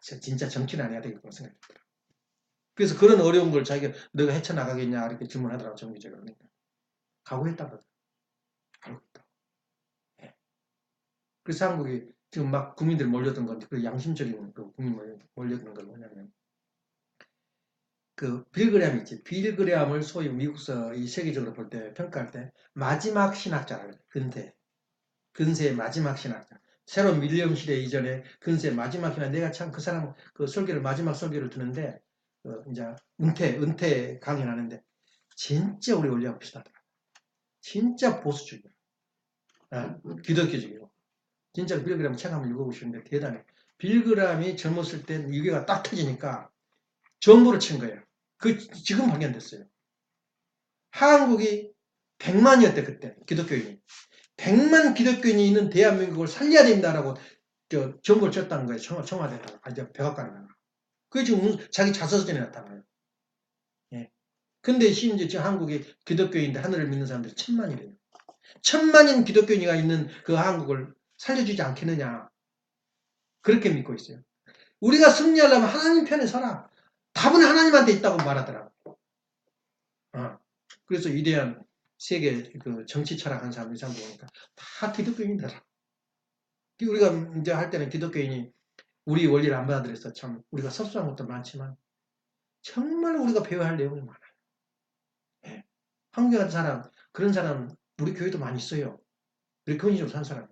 진짜 정치는 안 해야 되겠구나 생각이 들어요. 그래서 그런 어려운 걸 자기가 너가 헤쳐나가겠냐 이렇게 질문하더라고 정기적으로. 그러니까 각오했다고. 알고 있다. 예. 그래서 한국이 지금 막 국민들 몰려든 건데 그 양심적인 그 국민 몰려드는 건 뭐냐면 그 빌그램 있지. 빌그램을 소위 미국서 이 세계적으로 볼 때 평가할 때 마지막 신학자라 그래. 근세의 마지막 신학자. 새로운 밀리엄 시대 이전에 근세의 마지막 신학. 내가 참 그 사람 그 설교를 마지막 설교를 듣는데 이제 은퇴 강연하는데 진짜 우리 원리하고 비슷하더라. 진짜 보수적이야. 기독교적이고. 진짜 빌그램 책 한번 읽어보시는데 대단해. 빌그램이 젊었을 땐 유교가 딱 터지니까 정부를 친 거예요. 지금 발견됐어요. 한국이 100만이었대 그때 기독교인이. 100만 기독교인이 있는 대한민국을 살려야 된다라고 정부를 쳤다는 거예요. 청와대에다가. 백악관에다가. 그게 지금 자기 자서전에 나타나요. 예. 근데 심지어 지금 한국이 기독교인들 하늘을 믿는 사람들이 1000만이래요. 1000만인 기독교인이가 있는 그 한국을 살려주지 않겠느냐. 그렇게 믿고 있어요. 우리가 승리하려면 하나님 편에 서라. 답은 하나님한테 있다고 말하더라고. 그래서 위대한 세계 그 정치 철학한 사람들 보니까 다 기독교인이더라. 우리가 이제 할 때는 기독교인이 우리 원리를 안 받아들여서 참 우리가 섭섭한 것도 많지만 정말 우리가 배워야 할 내용이 많아요. 예. 한국 같은 사람, 그런 사람 우리 교회도 많이 있어요. 우리 근위적으로 산 사람.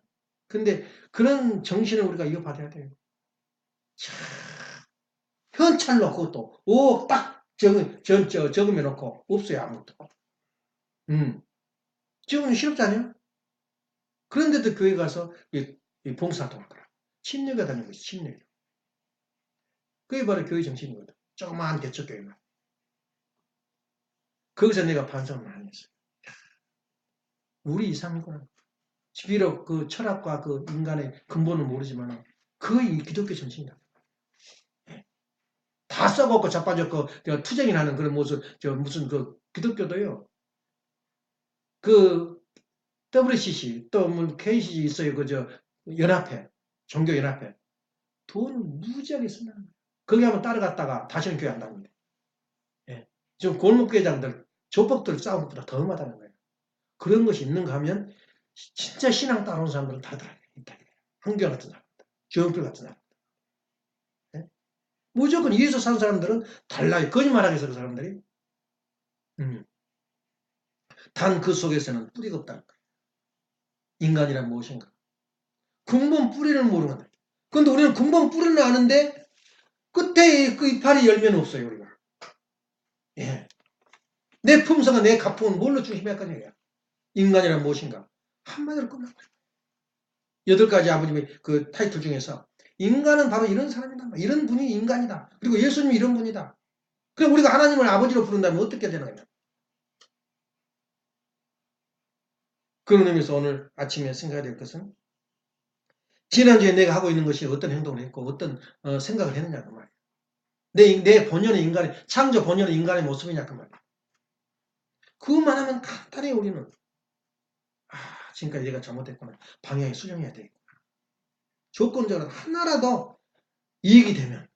근데 그런 정신을 우리가 이어받아야 돼요. 참, 현찰로 그것도 딱 적으면 놓고 없어요 아무것도. 지금은 실업자냐? 그런데도 교회 가서 봉사활동 하더라. 침례가 다니고 있어, 침례. 그게 바로 교회 정신이거든. 조그마한 개척교회만. 거기서 내가 반성을 많이 했어요. 우리 이상이구나. 비록 그 철학과 그 인간의 근본은 모르지만 그의 기독교 정신이다. 다 썩었고 자빠졌고 투쟁이 나는 그런 모습, 무슨 그 기독교도요. 그 WCC 또 뭐 KCC 있어요. 연합회, 종교연합회. 돈을 무지하게 쓴다는 거예요. 거기 한번 따라갔다가 다시는 교회 안 다닙니다. 예. 지금 골목교회장들, 조폭들 싸우는 것보다 더 험하다는 거예요. 그런 것이 있는가 하면 진짜 신앙 따라온 사람들은 다르더라. 한결 같은 사람들, 주영필 같은 사람들. 예? 무조건 예수 산 사람들은 달라요. 거짓말하기 위해서 그 사람들이. 단 그 속에서는 뿌리가 없다는 거예요. 인간이란 무엇인가. 근본 뿌리를 모르는 거예요. 그런데 우리는 근본 뿌리는 아는데 끝에 그 이파리 열면 없어요. 우리가. 예. 내 품성과 내 가풍은 뭘로 중심할 거냐. 인간이란 무엇인가. 한마디로 끝난 거예요. 8가지 아버님의 그 타이틀 중에서 인간은 바로 이런 사람이다. 이런 분이 인간이다. 그리고 예수님이 이런 분이다. 그럼 우리가 하나님을 아버지로 부른다면 어떻게 되는 거냐. 그런 의미에서 오늘 아침에 생각해야 될 것은 지난주에 내가 하고 있는 것이 어떤 행동을 했고 어떤 생각을 했느냐 그 말이에요. 내 본연의 인간의 창조 본연의 인간의 모습이냐 그 말이에요. 그것만 하면 간단히 우리는 지금까지 내가 잘못했구나. 방향이 수정해야 되겠구나. 조건적으로 하나라도 이익이 되면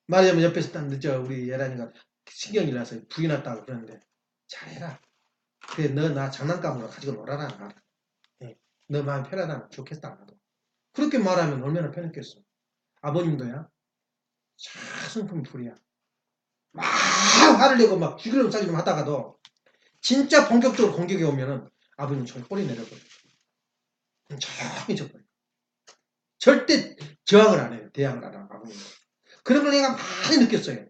말하자면 옆에서 딱 우리 예란이가 신경이 나서 불이 났다고 그러는데 잘해라. 그래 너 나 장난감으로 가지고 놀아라. 너 마음 편하다면 좋겠다. 나도. 그렇게 말하면 얼마나 편했겠어. 아버님도야. 성품 불이야. 막 화를 내고 막 쥐그럼 싸기름 하다가도 진짜 본격적으로 공격이 오면은 아버님 저기 꼬리 내려버려. 조용히 져버려. 절대 저항을 안 해요. 대항을 안 하고 아버님. 그런 걸 내가 많이 느꼈어요.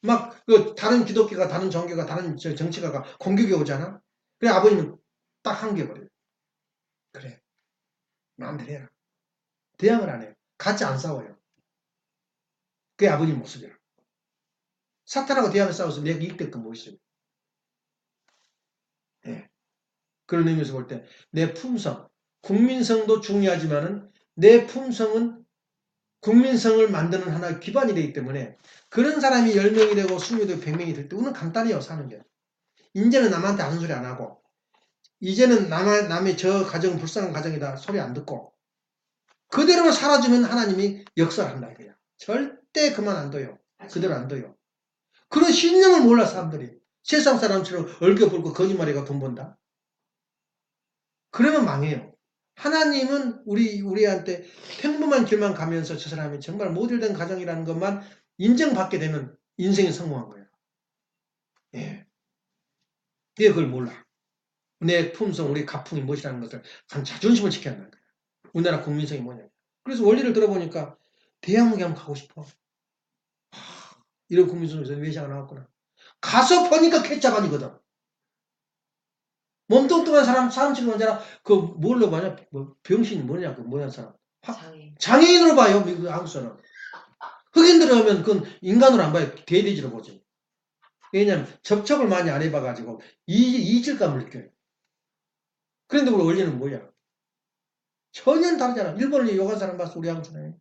막 다른 기독교가 다른 종교가 다른 정치가가 공격이 오잖아. 그래 아버님은 딱 한겨버려요. 그래 마음대로 해라. 대항을 안 해요. 같이 안 싸워요. 그게 아버님 모습이야. 사탄하고 대항을 싸워서 내가 이익될 건 뭐 있어요. 네. 그런 의미에서 볼 때 내 품성, 국민성도 중요하지만은 내 품성은 국민성을 만드는 하나의 기반이 되기 때문에 그런 사람이 10명이 되고 20명이 되고 100명이 될 때 우리는 간단해요. 사는 게. 이제는 남한테 아는 소리 안 하고 이제는 남의 저 가정은 불쌍한 가정이다 소리 안 듣고 그대로만 살아주면 하나님이 역사한다 이거야. 절대 그만 안 둬요. 그대로 안 둬요. 그런 신념을 몰라 사람들이. 세상 사람처럼 얼겨불고 거짓말해가 돈 번다. 그러면 망해요. 하나님은 우리한테 평범한 길만 가면서 저 사람이 정말 모델된 가정이라는 것만 인정받게 되면 인생이 성공한 거예요. 예. 왜 그걸 몰라? 내 품성, 우리 가풍이 무엇이라는 것을 자존심을 지켜야 한다는 거예요. 우리나라 국민성이 뭐냐. 그래서 원리를 들어보니까 대학무기 한번 가고 싶어. 이런 국민성에서 외자가 나왔구나. 가서 보니까 개짜반이거든. 몸뚱뚱한 사람 치는 자라 그 뭘로 봐냐? 뭐 병신이 뭐냐? 그 뭐냐 사람? 장애인으로 봐요. 미국 한국서는. 흑인들이 하면 그건 인간으로 안 봐요. 돼지로 보지. 왜냐면 접촉을 많이 안 해봐가지고 이질감을 느껴요. 그런데 우리 원리는 뭐야? 전혀 다르잖아. 일본을 욕한 사람 봤어, 우리 한국사람이.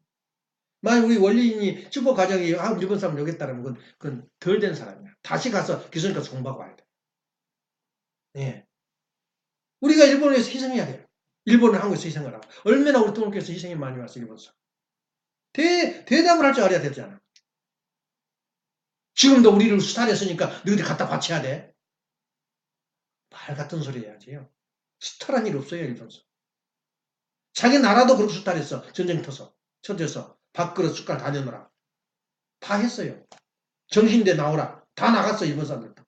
만약 우리 원리인이 슈퍼 가정이 일본 사람 욕했다면 그건 덜 된 사람이야. 다시 가서 기술니까 송받고 와야 돼. 예. 우리가 일본을 위해서 희생해야 돼요. 일본은 한국에서 희생을 하고. 얼마나 우리 동학교에서 희생이 많이 왔어, 일본에서. 대답을 할 줄 알아야 되잖아. 지금도 우리를 수탈했으니까 너희들 갖다 바쳐야 돼. 말 같은 소리 해야지요. 수탈한 일 없어요, 일본에서. 자기 나라도 그렇게 수탈했어. 전쟁 터져서. 밥그릇 숟갈 다 내놓으라. 다 했어요. 정신대 나오라. 다 나갔어, 일본 사람들도.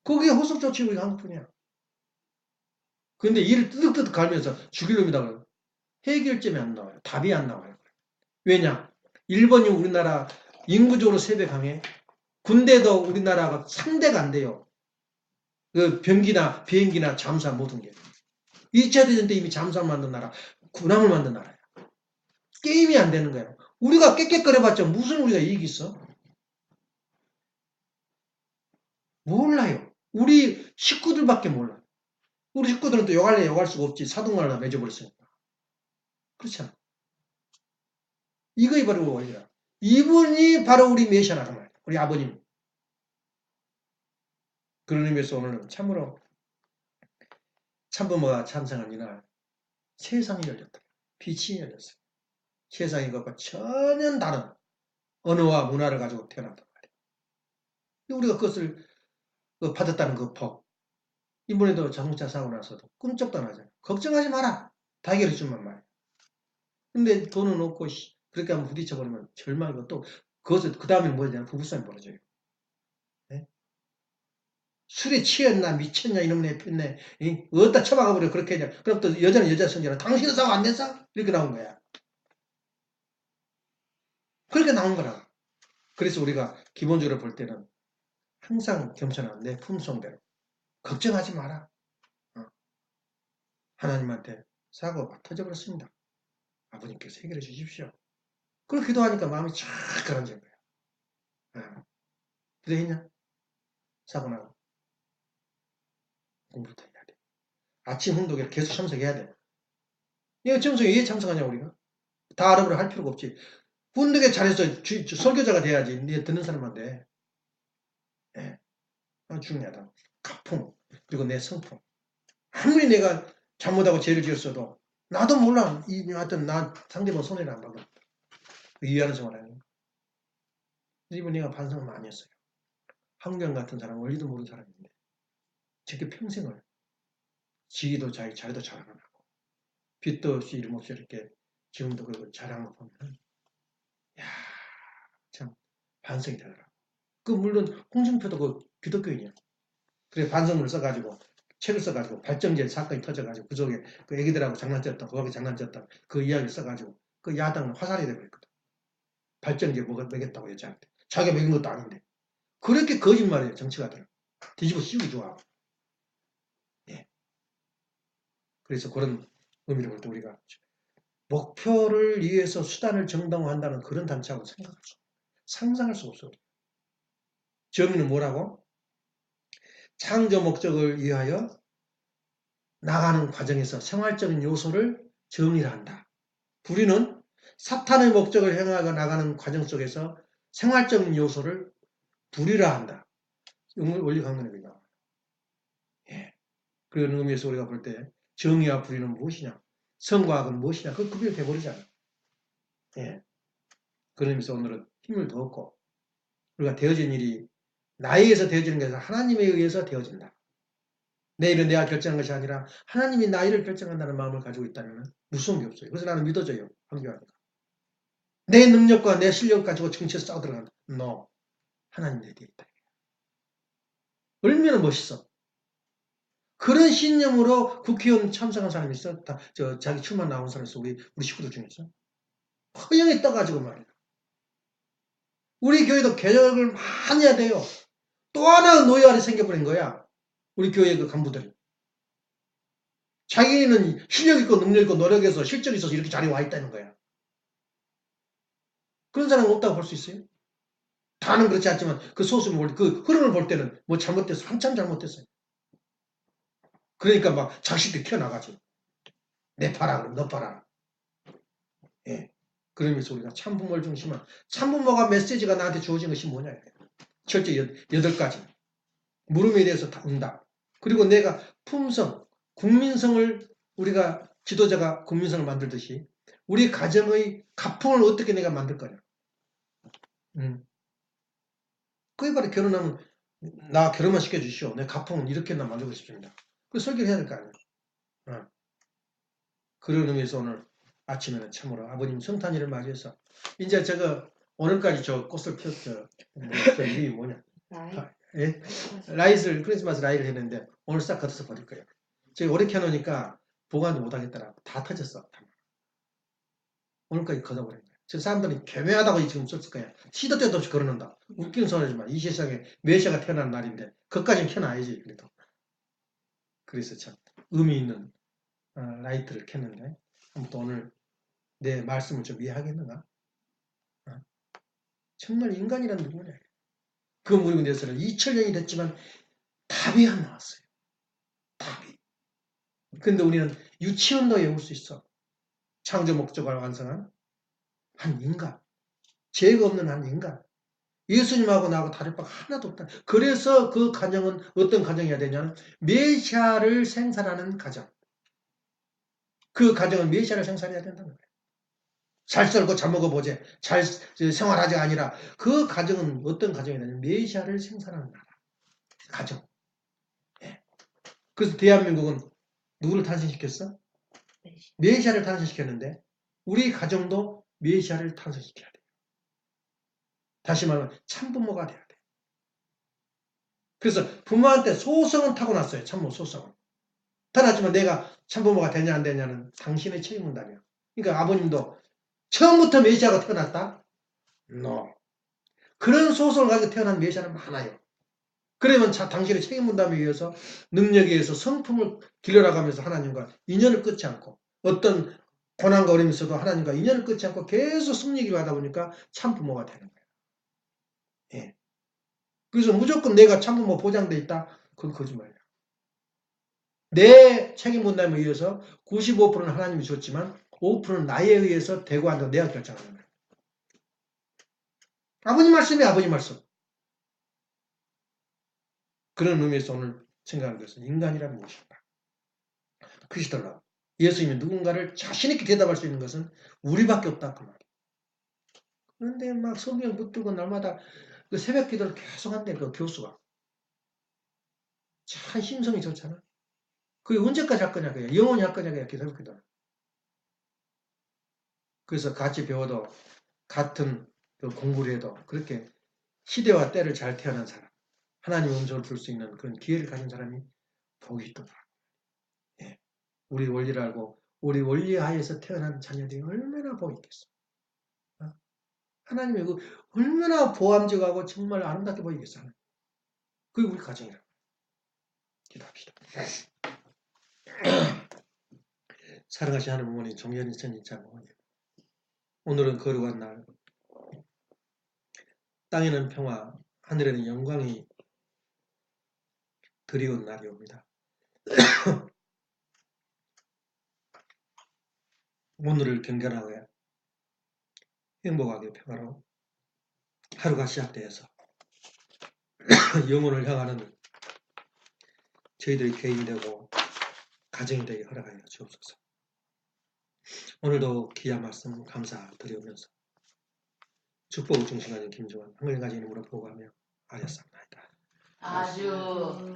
그게 호속 조치 우리 한국뿐이야. 근데 이를 뜨득뜨득 갈면서 죽일 놈이다 그러면 해결점이 안 나와요. 답이 안 나와요. 왜냐? 일본이 우리나라 인구적으로 3배 강해. 군대도 우리나라가 3대가 안 돼요. 그 병기나 비행기나 잠수함 모든 게. 2차 대전 때 이미 잠수함 만든 나라, 군함을 만든 나라야. 게임이 안 되는 거예요. 우리가 깨끗거려봤자 무슨 우리가 이익이 있어? 몰라요. 우리 식구들밖에 몰라. 우리 식구들은 또 욕할래 욕할 수가 없지. 사돈말로 맺어버렸으니까. 그렇잖아. 이거이 바로 원리라. 이분이 바로 우리 메시아라는 말이야. 우리 아버님. 그런 의미에서 오늘은 참으로 참부모가 참상한 이날 세상이 열렸다. 빛이 열렸어요. 세상이 그것과 전혀 다른 언어와 문화를 가지고 태어났단 말이에요. 우리가 그것을 받았다는 그 법. 이번에도 자동차 사고 나서도 꿈쩍도 안 하잖아요. 걱정하지 마라. 다 해결해 주만 말이에요. 근데 돈은 없고 그렇게 한번 부딪혀버리면 절망이고 또 그것을 그 다음에 뭐냐 부부싸움이 벌어져요. 네? 술에 취했나 미쳤냐 이놈의 애폈네 어디다 처박아버려 그렇게 하냐. 그럼 또 여자는 여자 성질은 당신은 사고 안 냈어? 이렇게 나온 거야. 그렇게 나온 거라. 그래서 우리가 기본적으로 볼 때는 항상 겸손한 내 품성대로 걱정하지 마라. 하나님한테 사고가 터져버렸습니다. 아버님께서 해결해 주십시오. 그걸 기도하니까 마음이 쫙 가라앉은 거야. 기도했냐? 사고 나고 공부부터 해야 돼. 아침 훈독에 계속 참석해야 돼. 왜 참석하냐 우리가? 다 알아보려 할 필요가 없지. 훈독에 잘해서 설교자가 돼야지. 네 듣는 사람한테. 예. 중요하다. 가풍 그리고 내 성품. 아무리 내가 잘못하고 죄를 지었어도 나도 몰라. 하여튼 나 상대방 손해를 안 받아. 이해하는 생활 아니에요. 이번 내가 반성을 많이 했어요. 한경 같은 사람 원리도 모르는 사람인데 저렇게 평생을 지기도 자기도 자랑을 하고 빚도 없이 이름 없이 이렇게 지금도 그걸 자랑을 보면 참 반성이 되더라고. 물론 홍준표도 그 기독교인이야. 그래 반성문을 써가지고 책을 써가지고 발정제 사건이 터져가지고 그 속에 그 애기들하고 장난쳤던 거하게 장난쳤던 그 이야기를 써가지고 그 야당은 화살이 되버렸거든. 발정제 먹였다고 여자한테. 자기가 먹인 것도 아닌데. 그렇게 거짓말이에요 정치가들은. 뒤집어 씌우기 좋아하고. 예. 그래서 그런 의미로 볼 때 우리가 목표를 위해서 수단을 정당화한다는 그런 단체하고 상상할 수 없어요. 정의는 뭐라고? 창조 목적을 위하여 나가는 과정에서 생활적인 요소를 정의한다. 불의는 사탄의 목적을 향하여 나가는 과정 속에서 생활적인 요소를 불의라 한다. 원리 강론입니다. 예. 그런 의미에서 우리가 볼 때 정의와 불의는 무엇이냐, 선과 악은 무엇이냐, 그 구별을 해버리잖아요. 예. 그런 의미에서 오늘은 힘을 더 얻고 우리가 되어진 일이 나에 의해서 되어지는 게 아니라 하나님에 의해서 되어진다. 내 일은 내가 결정한 것이 아니라 하나님이 나 일을 결정한다는 마음을 가지고 있다면 무서운 게 없어요. 그래서 나는 믿어져요. 황교안이가. 내 능력과 내 실력 가지고 정치에서 싸워 들어간다. No. 하나님 내 뒤에 있다. 얼마나 멋있어. 그런 신념으로 국회의원 참석한 사람이 있어? 자기 출마 나온 사람이 있어? 우리 식구들 중에서? 허영이 떠가지고 말이야. 우리 교회도 개혁을 많이 해야 돼요. 또 하나 노예알이 생겨버린 거야. 우리 교회 그 간부들이. 자기는 실력 있고 능력 있고 노력해서 실적이 있어서 이렇게 자리에 와 있다는 거야. 그런 사람은 없다고 볼 수 있어요? 다는 그렇지 않지만 그 소수를 그 흐름을 볼 때는 뭐 잘못됐어. 한참 잘못됐어요. 그러니까 막 자식들이 튀어나가지. 내 파라 그럼 너 파라. 예. 그러면서 우리가 참부모를 중심한 참부모가 메시지가 나한테 주어진 것이 뭐냐. 철저 8가지. 물음에 대해서 다 응답. 그리고 내가 품성, 국민성을 우리가 지도자가 국민성을 만들듯이 우리 가정의 가풍을 어떻게 내가 만들 거냐. 그게 바로 결혼하면 나 결혼만 시켜주시오. 내 가풍은 이렇게나 만들고 싶습니다. 그 설계를 해야 될 거 아니에요. 그런 의미에서 오늘 아침에는 참으로 아버님 성탄일을 맞이해서 이제 제가 오늘까지 저 꽃을 피웠죠. 저 이름이 뭐냐. 예? 라이트를 크리스마스 라이트를 했는데 오늘 싹 걷어서 버릴 거예요. 제가 오래 켜놓으니까 보관도 못하겠더라고. 다 터졌어. 오늘까지 걷어버린 거예요. 저 사람들이 괴매하다고 지금 썼을 거야. 시도 때도 없이 걸어놓는다. 웃기는 소리지만 이 세상에 메시아가 태어난 날인데 그것까지는 켜놔야지. 그래도. 그래서 참 의미 있는 라이트를 켰는데 아무튼 오늘 내 말씀을 좀 이해하겠는가? 정말 인간이란 누구냐? 그 무리군 대해서는 2000년이 됐지만 답이 안 나왔어요. 답이. 근데 우리는 유치원도 외울 수 있어. 창조 목적을 완성한 한 인간. 죄가 없는 한 인간. 예수님하고 나하고 다를 바가 하나도 없다. 그래서 그 가정은 어떤 가정이어야 되냐면 메시아를 생산하는 가정. 그 가정은 메시아를 생산해야 된다는 거예요. 잘 썰고 잘 먹어보지. 잘 생활하지가 아니라 그 가정은 어떤 가정이냐면 메시아를 생산하는 나라. 가정. 예. 그래서 대한민국은 누구를 탄생시켰어? 메시아를 탄생시켰는데 우리 가정도 메시아를 탄생시켜야 돼요. 다시 말하면 참부모가 돼야 돼요. 그래서 부모한테 소성은 타고났어요. 참부모 소성은. 타났지만 내가 참부모가 되냐 안 되냐는 당신의 책임문답이야. 그러니까 아버님도 처음부터 메시아가 태어났다? No. 그런 소성을 가지고 태어난 메시아는 많아요. 그러면 당신의 책임 분담에 의해서 능력에 의해서 성품을 길러나가면서 하나님과 인연을 끊지 않고 어떤 고난과 어려움이 있어도 하나님과 인연을 끊지 않고 계속 승리기를 하다 보니까 참부모가 되는 거예요. 예. 그래서 무조건 내가 참부모 보장돼 있다? 그건 거짓말이야. 내 책임 분담에 의해서 95%는 하나님이 줬지만 5%는 나에 의해서 되고 안 되고 내가 결정하는 거예요. 아버님 말씀이 아버님 말씀. 그런 의미에서 오늘 생각하는 것은 인간이란 무엇인가? 크리스톨라. 예수님이 누군가를 자신있게 대답할 수 있는 것은 우리밖에 없다. 그 말. 그런데 막 성경 붙들고 날마다 그 새벽 기도를 계속 한대, 그 교수가. 참 심성이 좋잖아. 그게 언제까지 할 거냐, 그야. 영원히 할 거냐, 그야, 새벽 기도. 그래서 같이 배워도, 같은 그 공부를 해도, 그렇게 시대와 때를 잘 태어난 사람, 하나님의 음성을 들을 수 있는 그런 기회를 가진 사람이 복이 있더라. 예. 우리 원리를 알고, 우리 원리 하에서 태어난 자녀들이 얼마나 복이 있겠어. 하나님이 그 얼마나 보암직하고 정말 아름답게 보이겠어요. 그게 우리 가정이라고. 기도합시다. 사랑하시는 하나님 어머니, 종현이 선지자 어머니. 오늘은 거룩한 날. 땅에는 평화, 하늘에는 영광이 드리운 날이옵니다. 오늘을 경건하게, 행복하게 평화로 하루가 시작되어서 영혼을 향하는 저희들이 개인이 되고 가정이 되게 허락하여 주옵소서. 오늘도 귀한 말씀 감사드리면서 축복을 중심하는 김종환 한글가지 이름으로 보고하며 아뢰옵나이다. 아주